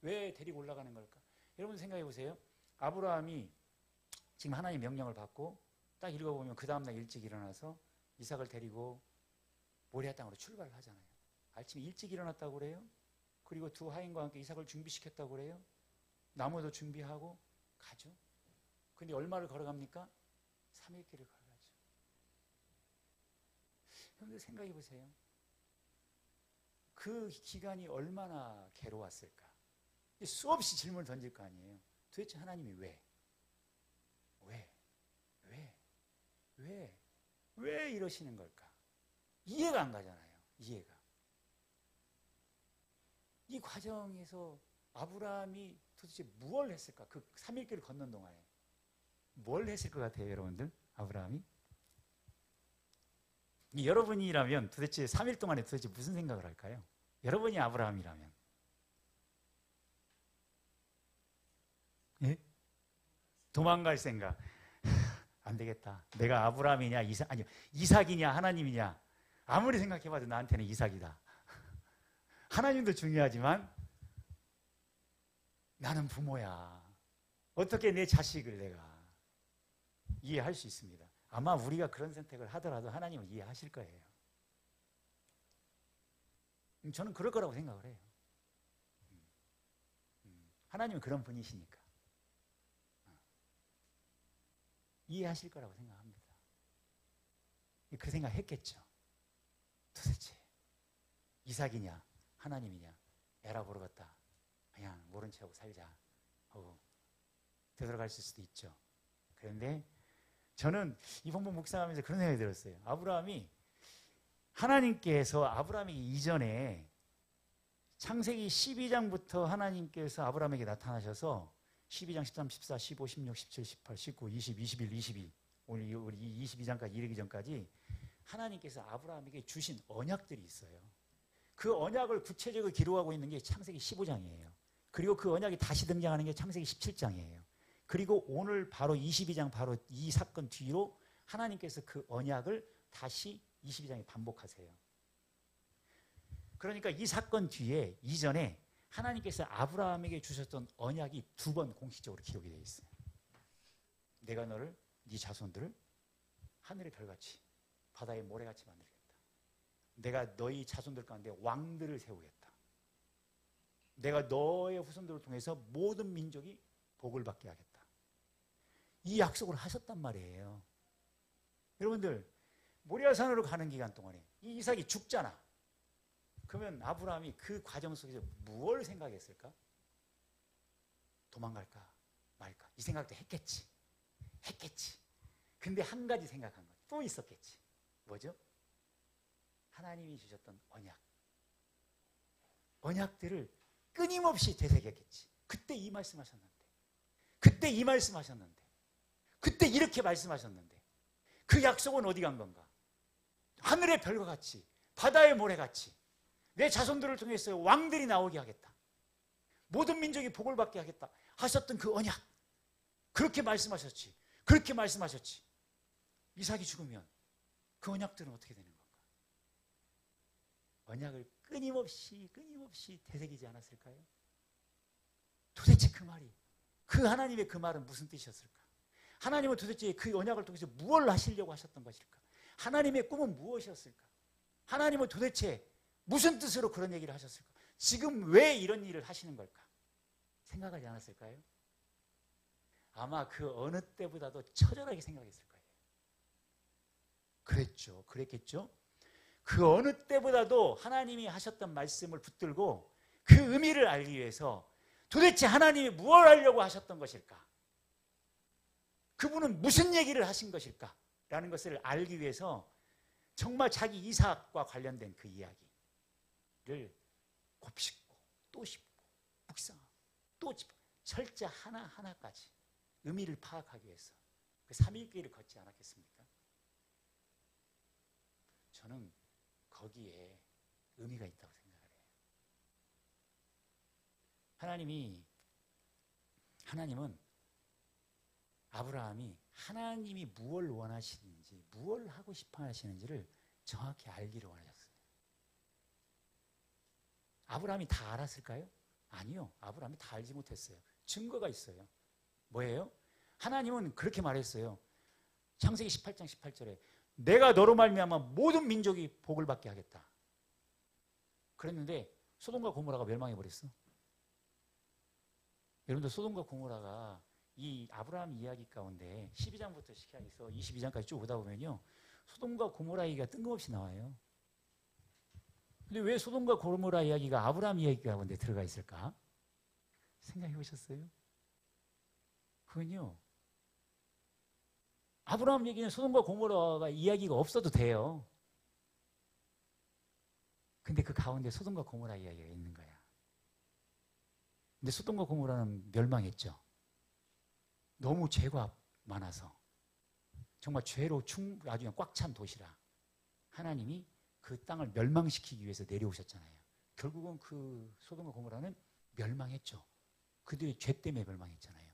Speaker 1: 왜 데리고 올라가는 걸까? 여러분 생각해 보세요. 아브라함이 지금 하나님 명령을 받고 딱 읽어보면 그 다음날 일찍 일어나서 이삭을 데리고 모리아 땅으로 출발을 하잖아요. 아침에 일찍 일어났다고 그래요. 그리고 두 하인과 함께 이삭을 준비시켰다고 그래요. 나무도 준비하고 가죠. 근데 얼마를 걸어갑니까? 3일 길을 걸어가죠. 여러분들 생각해 보세요. 그 기간이 얼마나 괴로웠을까. 수없이 질문을 던질 거 아니에요. 도대체 하나님이 왜? 왜 이러시는 걸까? 이해가 안 가잖아요. 이해가. 이 과정에서 아브라함이 도대체 무엇을 했을까? 그 3일길을 걷는 동안에 뭘 했을 것 같아요, 여러분들? 아브라함이? 여러분이라면 도대체 3일 동안에 도대체 무슨 생각을 할까요? 여러분이 아브라함이라면. 예? 도망갈 생각. 안 되겠다. 내가 아브라함이냐, 이삭이냐, 하나님이냐. 아무리 생각해봐도 나한테는 이삭이다. 하나님도 중요하지만 나는 부모야. 어떻게 내 자식을 내가 이해할 수 있습니다. 아마 우리가 그런 선택을 하더라도 하나님은 이해하실 거예요. 저는 그럴 거라고 생각을 해요. 하나님은 그런 분이시니까 이해하실 거라고 생각합니다. 그 생각 했겠죠. 도대체 이삭이냐 하나님이냐 에라 모르겠다. 그냥 모른 척하고 살자 하고 되돌아갈 수도 있죠. 그런데 저는 이 본문 묵상하면서 그런 생각이 들었어요. 아브라함이 하나님께서 아브라함이 이전에 창세기 12장부터 하나님께서 아브라함에게 나타나셔서 12장, 13, 14, 15, 16, 17, 18, 19, 20, 21, 22 오늘 우리 22장까지 이르기 전까지 하나님께서 아브라함에게 주신 언약들이 있어요. 그 언약을 구체적으로 기록하고 있는 게 창세기 15장이에요. 그리고 그 언약이 다시 등장하는 게 창세기 17장이에요. 그리고 오늘 바로 22장 바로 이 사건 뒤로 하나님께서 그 언약을 다시 22장에 반복하세요. 그러니까 이 사건 뒤에 이전에 하나님께서 아브라함에게 주셨던 언약이 2번 공식적으로 기록이 되어 있어요. 내가 너를 네 자손들을 하늘의 별같이 바다의 모래같이 만들겠다. 내가 너희 자손들 가운데 왕들을 세우겠다. 내가 너의 후손들을 통해서 모든 민족이 복을 받게 하겠다. 이 약속을 하셨단 말이에요. 여러분들 모리아산으로 가는 기간 동안에 이 이삭이 죽잖아. 그러면 아브라함이 그 과정 속에서 무엇을 생각했을까? 도망갈까 말까? 이 생각도 했겠지. 근데 한 가지 생각한 거 또 있었겠지. 뭐죠? 하나님이 주셨던 언약들을 끊임없이 되새겼겠지. 그때 이 말씀하셨는데, 그때 이렇게 말씀하셨는데 그 약속은 어디 간 건가? 하늘의 별과 같이 바다의 모래같이 내 자손들을 통해서 왕들이 나오게 하겠다. 모든 민족이 복을 받게 하겠다 하셨던 그 언약, 그렇게 말씀하셨지. 이삭이 죽으면 그 언약들은 어떻게 되는 건가? 언약을 끊임없이 되새기지 않았을까요? 도대체 그 말이, 그 하나님의 그 말은 무슨 뜻이었을까? 하나님은 도대체 그 언약을 통해서 무엇을 하시려고 하셨던 것일까? 하나님의 꿈은 무엇이었을까? 하나님은 도대체 무슨 뜻으로 그런 얘기를 하셨을까? 지금 왜 이런 일을 하시는 걸까? 생각하지 않았을까요? 아마 그 어느 때보다도 처절하게 생각했을 거예요. 그랬겠죠? 그 어느 때보다도 하나님이 하셨던 말씀을 붙들고 그 의미를 알기 위해서 도대체 하나님이 무엇을 하려고 하셨던 것일까? 그분은 무슨 얘기를 하신 것일까? 라는 것을 알기 위해서 정말 자기 이삭과 관련된 그 이야기를 곱씹고 또 씹고 묵상하고 또 짚고 철자 하나하나까지 의미를 파악하기 위해서 그 3일길을 걷지 않았겠습니까? 저는 거기에 의미가 있다고 생각을 해요. 하나님은 아브라함이 하나님이 무엇을 원하시는지, 무엇을 하고 싶어 하시는지를 정확히 알기를 원하셨어요. 아브라함이 다 알았을까요? 아니요. 아브라함이 다 알지 못했어요. 증거가 있어요. 뭐예요? 하나님은 그렇게 말했어요. 창세기 18장 18절에 내가 너로 말미암아 모든 민족이 복을 받게 하겠다. 그랬는데 소돔과 고모라가 멸망해버렸어. 여러분들 소돔과 고모라가 이 아브라함 이야기 가운데 12장부터 시작해서 22장까지 쭉 오다 보면요, 소돔과 고모라 얘기가 뜬금없이 나와요. 근데 왜 소돔과 고모라 이야기가 아브라함 이야기 가운데 들어가 있을까? 생각해 보셨어요? 그건요, 아브라함 얘기는 소돔과 고모라가 이야기가 없어도 돼요. 근데 그 가운데 소돔과 고모라 이야기가 있는 거야. 근데 소돔과 고모라는 멸망했죠. 너무 죄가 많아서. 정말 죄로 아주 꽉 찬 도시라. 하나님이 그 땅을 멸망시키기 위해서 내려오셨잖아요. 결국은 그 소돔과 고모라는 멸망했죠. 그들의 죄 때문에 멸망했잖아요.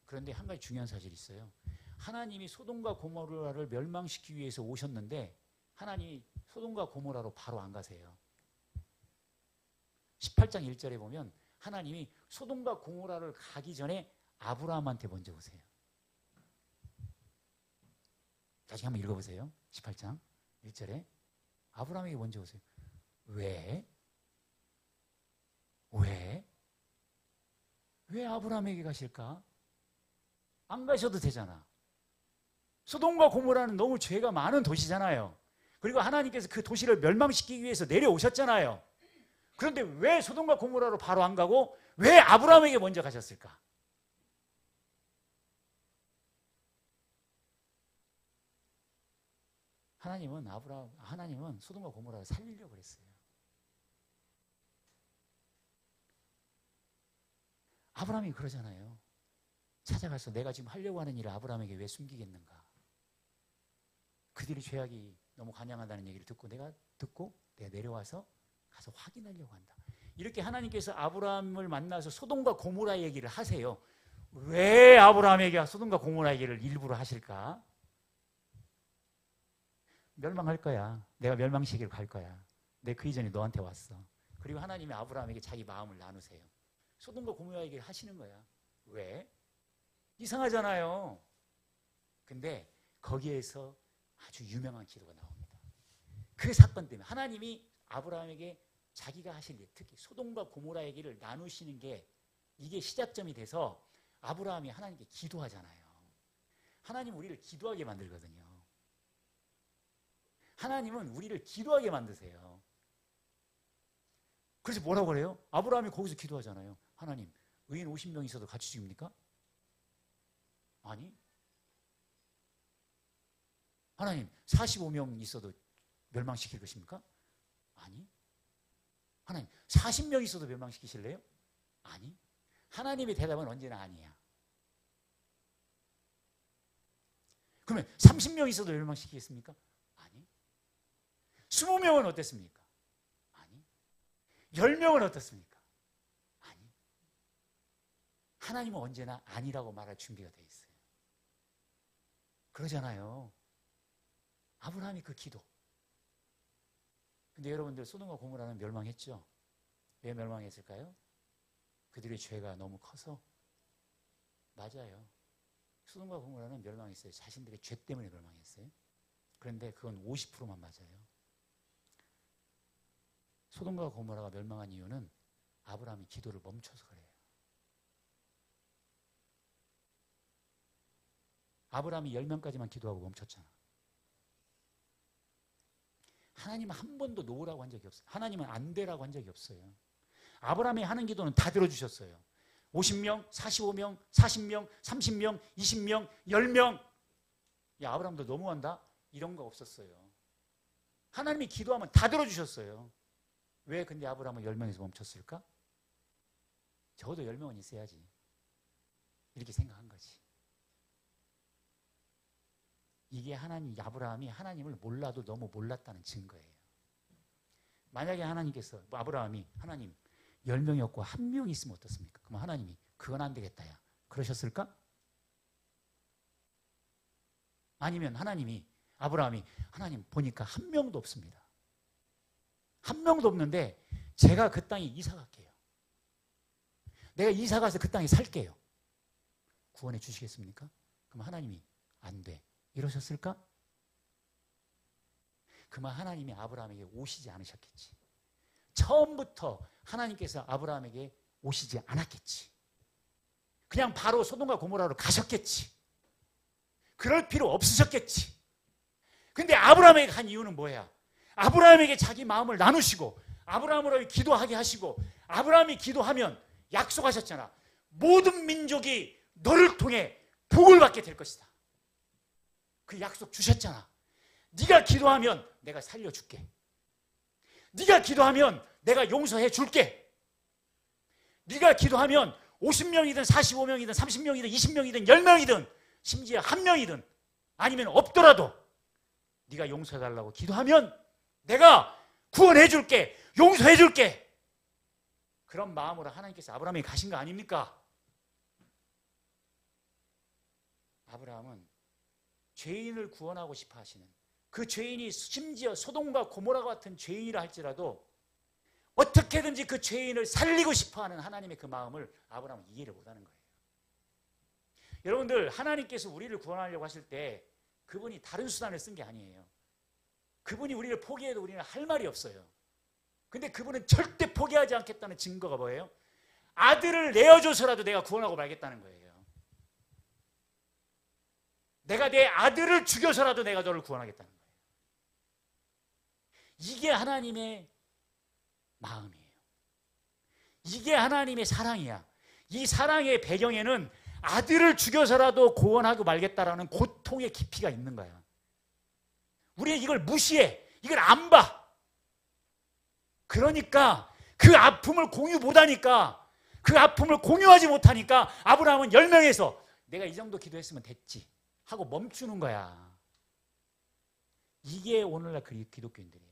Speaker 1: 그런데 한 가지 중요한 사실이 있어요. 하나님이 소돔과 고모라를 멸망시키기 위해서 오셨는데 하나님이 소돔과 고모라로 바로 안 가세요. 18장 1절에 보면 하나님이 소돔과 고모라를 가기 전에 아브라함한테 먼저 오세요. 다시 한번 읽어보세요. 18장 1절에 아브라함에게 먼저 오세요. 왜? 왜 아브라함에게 가실까? 안 가셔도 되잖아. 소돔과 고모라는 너무 죄가 많은 도시잖아요. 그리고 하나님께서 그 도시를 멸망시키기 위해서 내려오셨잖아요. 그런데 왜 소돔과 고모라로 바로 안 가고 왜 아브라함에게 먼저 가셨을까? 하나님은 소돔과 고모라를 살리려고 그랬어요. 아브라함이 그러잖아요. 찾아가서 내가 지금 하려고 하는 일을 아브라함에게 왜 숨기겠는가? 그들이 죄악이 너무 관양하다는 얘기를 듣고 내가 내려와서 가서 확인하려고 한다. 이렇게 하나님께서 아브라함을 만나서 소돔과 고모라 얘기를 하세요. 왜 아브라함에게 소돔과 고모라 얘기를 일부러 하실까? 멸망할 거야. 내가 멸망시키러 갈 거야. 내 그 이전에 너한테 왔어. 그리고 하나님이 아브라함에게 자기 마음을 나누세요. 소돔과 고모라 얘기를 하시는 거야. 왜? 이상하잖아요. 근데 거기에서 아주 유명한 기도가 나옵니다. 그 사건 때문에 하나님이 아브라함에게 자기가 하실 일, 특히 소돔과 고모라 얘기를 나누시는 게 이게 시작점이 돼서 아브라함이 하나님께 기도하잖아요. 하나님은 우리를 기도하게 만들거든요. 하나님은 우리를 기도하게 만드세요. 그래서 뭐라고 그래요? 아브라함이 거기서 기도하잖아요. 하나님, 의인 50명 있어도 같이 죽입니까? 아니. 하나님, 45명 있어도 멸망시킬 것입니까? 아니. 하나님, 40명 있어도 멸망시키실래요? 아니. 하나님의 대답은 언제나 아니야. 그러면 30명 있어도 멸망시키겠습니까? 아니. 20명은 어땠습니까? 아니. 10명은 어떻습니까? 아니. 하나님은 언제나 아니라고 말할 준비가 되어 있어요. 그러잖아요. 아브라함이 그 기도. 근데 여러분들 소돔과 고모라는 멸망했죠? 왜 멸망했을까요? 그들의 죄가 너무 커서? 맞아요. 소돔과 고모라는 멸망했어요. 자신들의 죄 때문에 멸망했어요. 그런데 그건 50%만 맞아요. 소돔과 고모라가 멸망한 이유는 아브라함이 기도를 멈춰서 그래요. 아브라함이 10명까지만 기도하고 멈췄잖아. 하나님은 한 번도 노라고 한 적이 없어요. 하나님은 안 되라고 한 적이 없어요. 아브라함이 하는 기도는 다 들어주셨어요. 50명, 45명, 40명, 30명, 20명, 10명. 야, 아브라함도 너무한다? 이런 거 없었어요. 하나님이 기도하면 다 들어주셨어요. 왜 근데 아브라함은 10명에서 멈췄을까? 적어도 10명은 있어야지. 이렇게 생각한 거지. 이게 아브라함이 하나님을 몰라도 너무 몰랐다는 증거예요. 만약에 하나님께서, 아브라함이 하나님 10명이 없고 1명이 있으면 어떻습니까? 그럼 하나님이 그건 안 되겠다 야 그러셨을까? 아니면 아브라함이 하나님 보니까 1명도 없습니다. 1명도 없는데 제가 그 땅에 이사 갈게요. 내가 이사 가서 그 땅에 살게요. 구원해 주시겠습니까? 그럼 하나님이 안 돼. 이러셨을까? 그만 하나님이 아브라함에게 오시지 않으셨겠지. 처음부터 하나님께서 아브라함에게 오시지 않았겠지. 그냥 바로 소돔과 고모라로 가셨겠지. 그럴 필요 없으셨겠지. 근데 아브라함에게 간 이유는 뭐야? 아브라함에게 자기 마음을 나누시고 아브라함으로 기도하게 하시고 아브라함이 기도하면 약속하셨잖아. 모든 민족이 너를 통해 복을 받게 될 것이다. 그 약속 주셨잖아. 네가 기도하면 내가 살려줄게. 네가 기도하면 내가 용서해 줄게. 네가 기도하면 50명이든 45명이든 30명이든 20명이든 10명이든 심지어 1명이든 아니면 없더라도 네가 용서해달라고 기도하면 내가 구원해 줄게. 용서해 줄게. 그런 마음으로 하나님께서 아브라함에게 가신 거 아닙니까? 아브라함은 죄인을 구원하고 싶어 하시는, 그 죄인이 심지어 소돔과 고모라 같은 죄인이라 할지라도 어떻게든지 그 죄인을 살리고 싶어 하는 하나님의 그 마음을 아브라함은 이해를 못하는 거예요. 여러분들, 하나님께서 우리를 구원하려고 하실 때 그분이 다른 수단을 쓴 게 아니에요. 그분이 우리를 포기해도 우리는 할 말이 없어요. 근데 그분은 절대 포기하지 않겠다는 증거가 뭐예요? 아들을 내어줘서라도 내가 구원하고 말겠다는 거예요. 내가 내 아들을 죽여서라도 내가 너를 구원하겠다는 거예요. 이게 하나님의 마음이에요. 이게 하나님의 사랑이야. 이 사랑의 배경에는 아들을 죽여서라도 구원하고 말겠다라는 고통의 깊이가 있는 거야. 우리는 이걸 무시해. 이걸 안 봐. 그러니까 그 아픔을 공유 못하니까, 그 아픔을 공유하지 못하니까 아브라함은 10명에서 내가 이 정도 기도했으면 됐지 하고 멈추는 거야. 이게 오늘날 기독교인들이에요.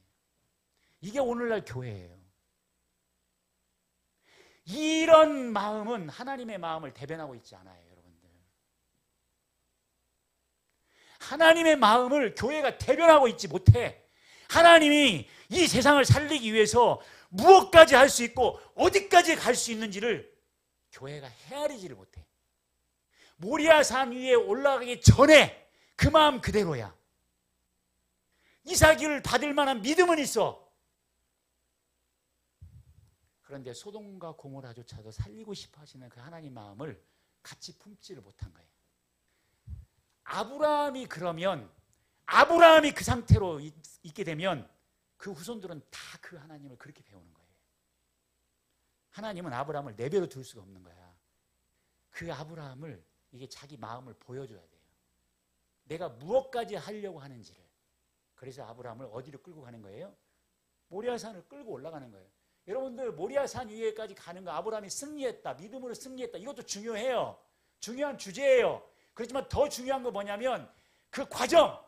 Speaker 1: 이게 오늘날 교회예요. 이런 마음은 하나님의 마음을 대변하고 있지 않아요, 여러분들. 하나님의 마음을 교회가 대변하고 있지 못해. 하나님이 이 세상을 살리기 위해서 무엇까지 할 수 있고 어디까지 갈 수 있는지를 교회가 헤아리지를 못해. 모리아산 위에 올라가기 전에 그 마음 그대로야. 이삭을 받을 만한 믿음은 있어. 그런데 소돔과 고모라조차도 살리고 싶어 하시는 그 하나님 마음을 같이 품지를 못한 거예요. 아브라함이 그 상태로 있게 되면 그 후손들은 다 그 하나님을 그렇게 배우는 거예요. 하나님은 아브라함을 내버려 둘 수가 없는 거야. 그 아브라함을 이게 자기 마음을 보여줘야 돼요. 내가 무엇까지 하려고 하는지를. 그래서 아브라함을 어디로 끌고 가는 거예요? 모리아산을 끌고 올라가는 거예요. 여러분들, 모리아산 위에까지 가는 거, 아브라함이 승리했다, 믿음으로 승리했다, 이것도 중요해요. 중요한 주제예요. 그렇지만 더 중요한 건 뭐냐면 그 과정,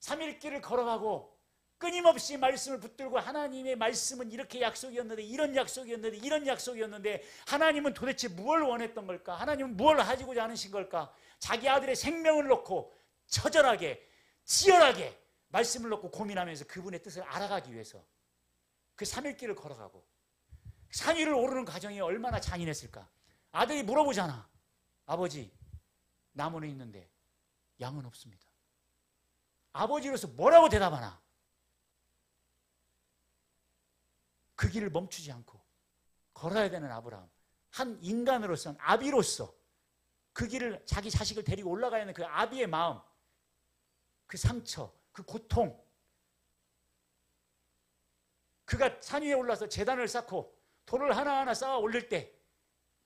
Speaker 1: 3일길을 걸어가고 끊임없이 말씀을 붙들고 하나님의 말씀은 이렇게 약속이었는데 이런 약속이었는데 이런 약속이었는데 하나님은 도대체 무엇을 원했던 걸까? 하나님은 무엇을 하시고자 하신 걸까? 자기 아들의 생명을 놓고 처절하게 치열하게 말씀을 놓고 고민하면서 그분의 뜻을 알아가기 위해서 그 3일길을 걸어가고 산 위를 오르는 과정이 얼마나 잔인했을까? 아들이 물어보잖아. 아버지, 나무는 있는데 양은 없습니다. 아버지로서 뭐라고 대답하나? 그 길을 멈추지 않고 걸어야 되는 아브라함, 한 인간으로서는, 아비로서 그 길을, 자기 자식을 데리고 올라가야 하는 그 아비의 마음, 그 상처, 그 고통, 그가 산 위에 올라서 제단을 쌓고 돌을 하나하나 쌓아 올릴 때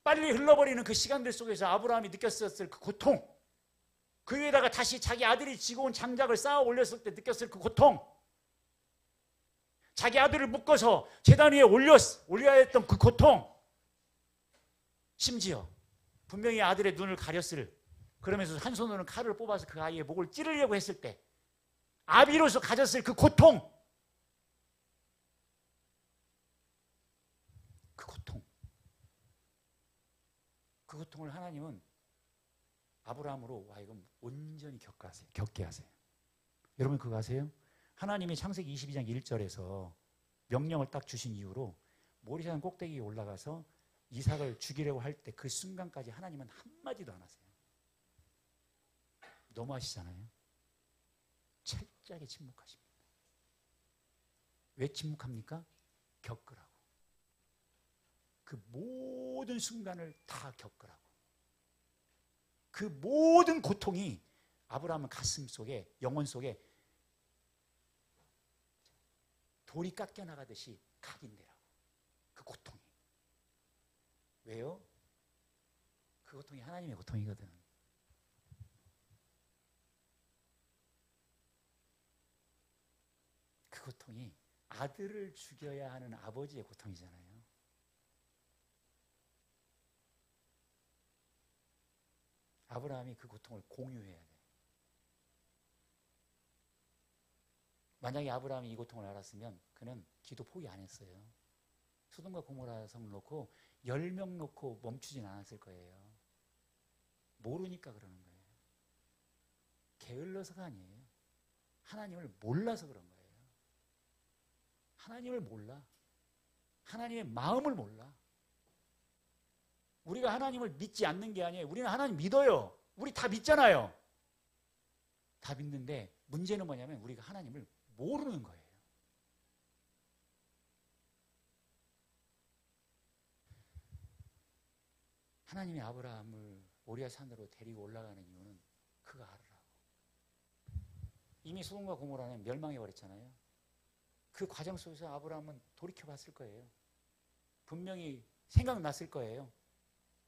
Speaker 1: 빨리 흘러버리는 그 시간들 속에서 아브라함이 느꼈었을 그 고통, 그 위에다가 다시 자기 아들이 지고 온 장작을 쌓아 올렸을 때 느꼈을 그 고통, 자기 아들을 묶어서 제단 위에 올려야 했던 그 고통, 심지어 분명히 아들의 눈을 가렸을, 그러면서 한 손으로는 칼을 뽑아서 그 아이의 목을 찌르려고 했을 때 아비로서 가졌을 그 고통, 그 고통을 하나님은 아브라함으로 하여금 온전히 겪게 하세요. 여러분 그거 아세요? 하나님이 창세기 22장 1절에서 명령을 딱 주신 이후로 모리산 꼭대기에 올라가서 이삭을 죽이려고 할 때 그 순간까지 하나님은 한마디도 안 하세요. 너무하시잖아요. 철저하게 침묵하십니다. 왜 침묵합니까? 겪으라고. 그 모든 순간을 다 겪으라고. 그 모든 고통이 아브라함은 가슴 속에, 영혼 속에 돌이 깎여 나가듯이 각인되라고. 그 고통이. 왜요? 그 고통이 하나님의 고통이거든. 그 고통이 아들을 죽여야 하는 아버지의 고통이잖아요. 아브라함이 그 고통을 공유해야 돼. 만약에 아브라함이 이 고통을 알았으면 그는 기도 포기 안 했어요. 소돔과 고모라 성을 놓고 10명 놓고 멈추진 않았을 거예요. 모르니까 그러는 거예요. 게을러서가 아니에요. 하나님을 몰라서 그런 거예요. 하나님을 몰라. 하나님의 마음을 몰라. 우리가 하나님을 믿지 않는 게 아니에요. 우리는 하나님 믿어요. 우리 다 믿잖아요. 다 믿는데 문제는 뭐냐면 우리가 하나님을 모르는 거예요. 하나님이 아브라함을 모리아 산으로 데리고 올라가는 이유는 그거 알으라고. 이미 소돔과 고모라는 멸망해버렸잖아요. 그 과정 속에서 아브라함은 돌이켜봤을 거예요. 분명히 생각났을 거예요.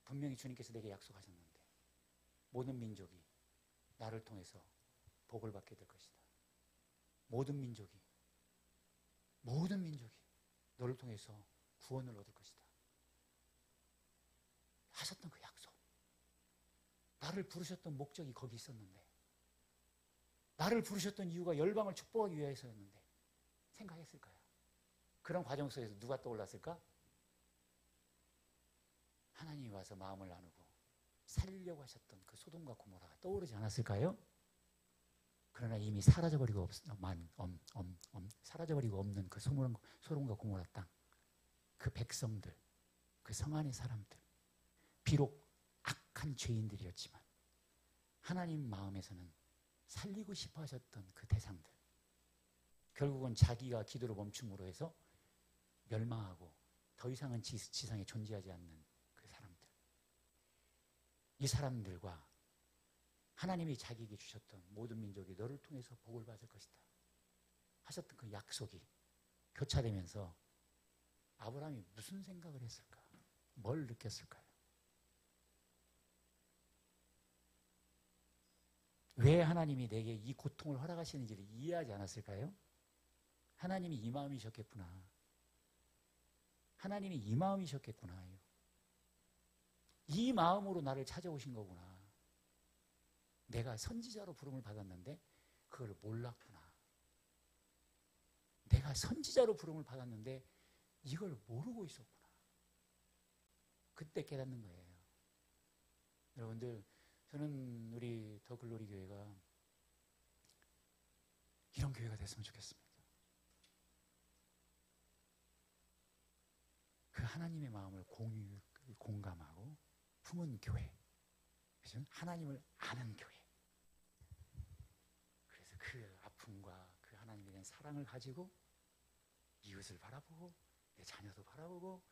Speaker 1: 분명히 주님께서 내게 약속하셨는데 모든 민족이 나를 통해서 복을 받게 될 것이다. 모든 민족이 너를 통해서 구원을 얻을 것이다. 하셨던 그 약속. 나를 부르셨던 목적이 거기 있었는데, 나를 부르셨던 이유가 열방을 축복하기 위해서였는데 생각했을까요? 그런 과정 속에서 누가 떠올랐을까? 하나님이 와서 마음을 나누고 살리려고 하셨던 그 소돔과 고모라가 떠오르지 않았을까요? 그러나 이미 사라져버리고 없는 그 소돔과 고모라 땅, 그 백성들, 그 성 안의 사람들, 비록 악한 죄인들이었지만 하나님 마음에서는 살리고 싶어 하셨던 그 대상들, 결국은 자기가 기도를 멈춤으로 해서 멸망하고 더 이상은 지상에 존재하지 않는 그 사람들, 이 사람들과 하나님이 자기에게 주셨던 모든 민족이 너를 통해서 복을 받을 것이다 하셨던 그 약속이 교차되면서 아브라함이 무슨 생각을 했을까? 뭘 느꼈을까요? 왜 하나님이 내게 이 고통을 허락하시는지를 이해하지 않았을까요? 하나님이 이 마음이셨겠구나. 하나님이 이 마음이셨겠구나. 이 마음으로 나를 찾아오신 거구나. 내가 선지자로 부름을 받았는데 그걸 몰랐구나. 내가 선지자로 부름을 받았는데 이걸 모르고 있었구나. 그때 깨닫는 거예요. 여러분들, 저는 우리 더 글로리 교회가 이런 교회가 됐으면 좋겠습니다. 그 하나님의 마음을 공감하고 품은 교회. 그죠? 하나님을 아는 교회. 그래서 그 아픔과 그 하나님에 대한 사랑을 가지고 이웃을 바라보고 내 자녀도 바라보고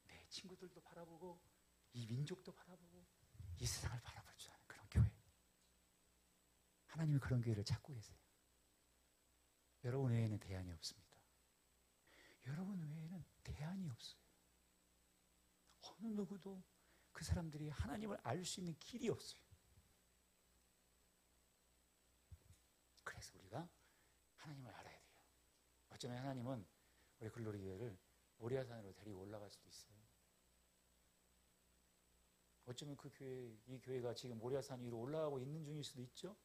Speaker 1: 내 친구들도 바라보고 이 민족도 바라보고 이 세상을 바라볼 줄 아는 그런 교회. 하나님이 그런 교회를 찾고 계세요. 여러분 외에는 대안이 없습니다. 여러분 외에는 대안이 없어요. 어느 누구도 그 사람들이 하나님을 알 수 있는 길이 없어요. 그래서 우리가 하나님을 알아야 돼요. 어쩌면 하나님은 우리 글로리 교회를 모리아산으로 데리고 올라갈 수도 있어요. 어쩌면 이 교회가 지금 모리아산 위로 올라가고 있는 중일 수도 있죠.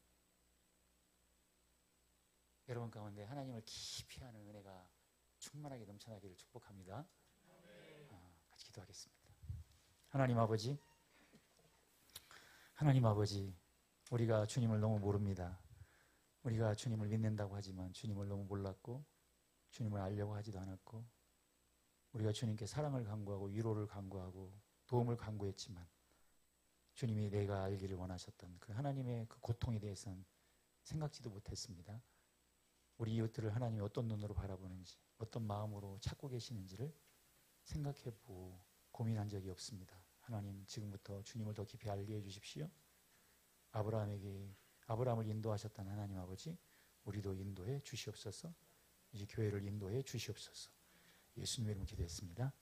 Speaker 1: 여러분 가운데 하나님을 깊이 아는 은혜가 충만하게 넘쳐나기를 축복합니다. 같이 기도하겠습니다. 하나님 아버지, 우리가 주님을 너무 모릅니다. 우리가 주님을 믿는다고 하지만 주님을 너무 몰랐고 주님을 알려고 하지도 않았고, 우리가 주님께 사랑을 간구하고 위로를 간구하고 도움을 간구했지만 주님이 내가 알기를 원하셨던 그 하나님의 그 고통에 대해서는 생각지도 못했습니다. 우리 이웃들을 하나님이 어떤 눈으로 바라보는지, 어떤 마음으로 찾고 계시는지를 생각해보고 고민한 적이 없습니다. 하나님, 지금부터 주님을 더 깊이 알게 해주십시오. 아브라함을 인도하셨던 하나님 아버지, 우리도 인도해 주시옵소서. 이제 교회를 인도해 주시옵소서. 예수님의 이름으로 기도했습니다.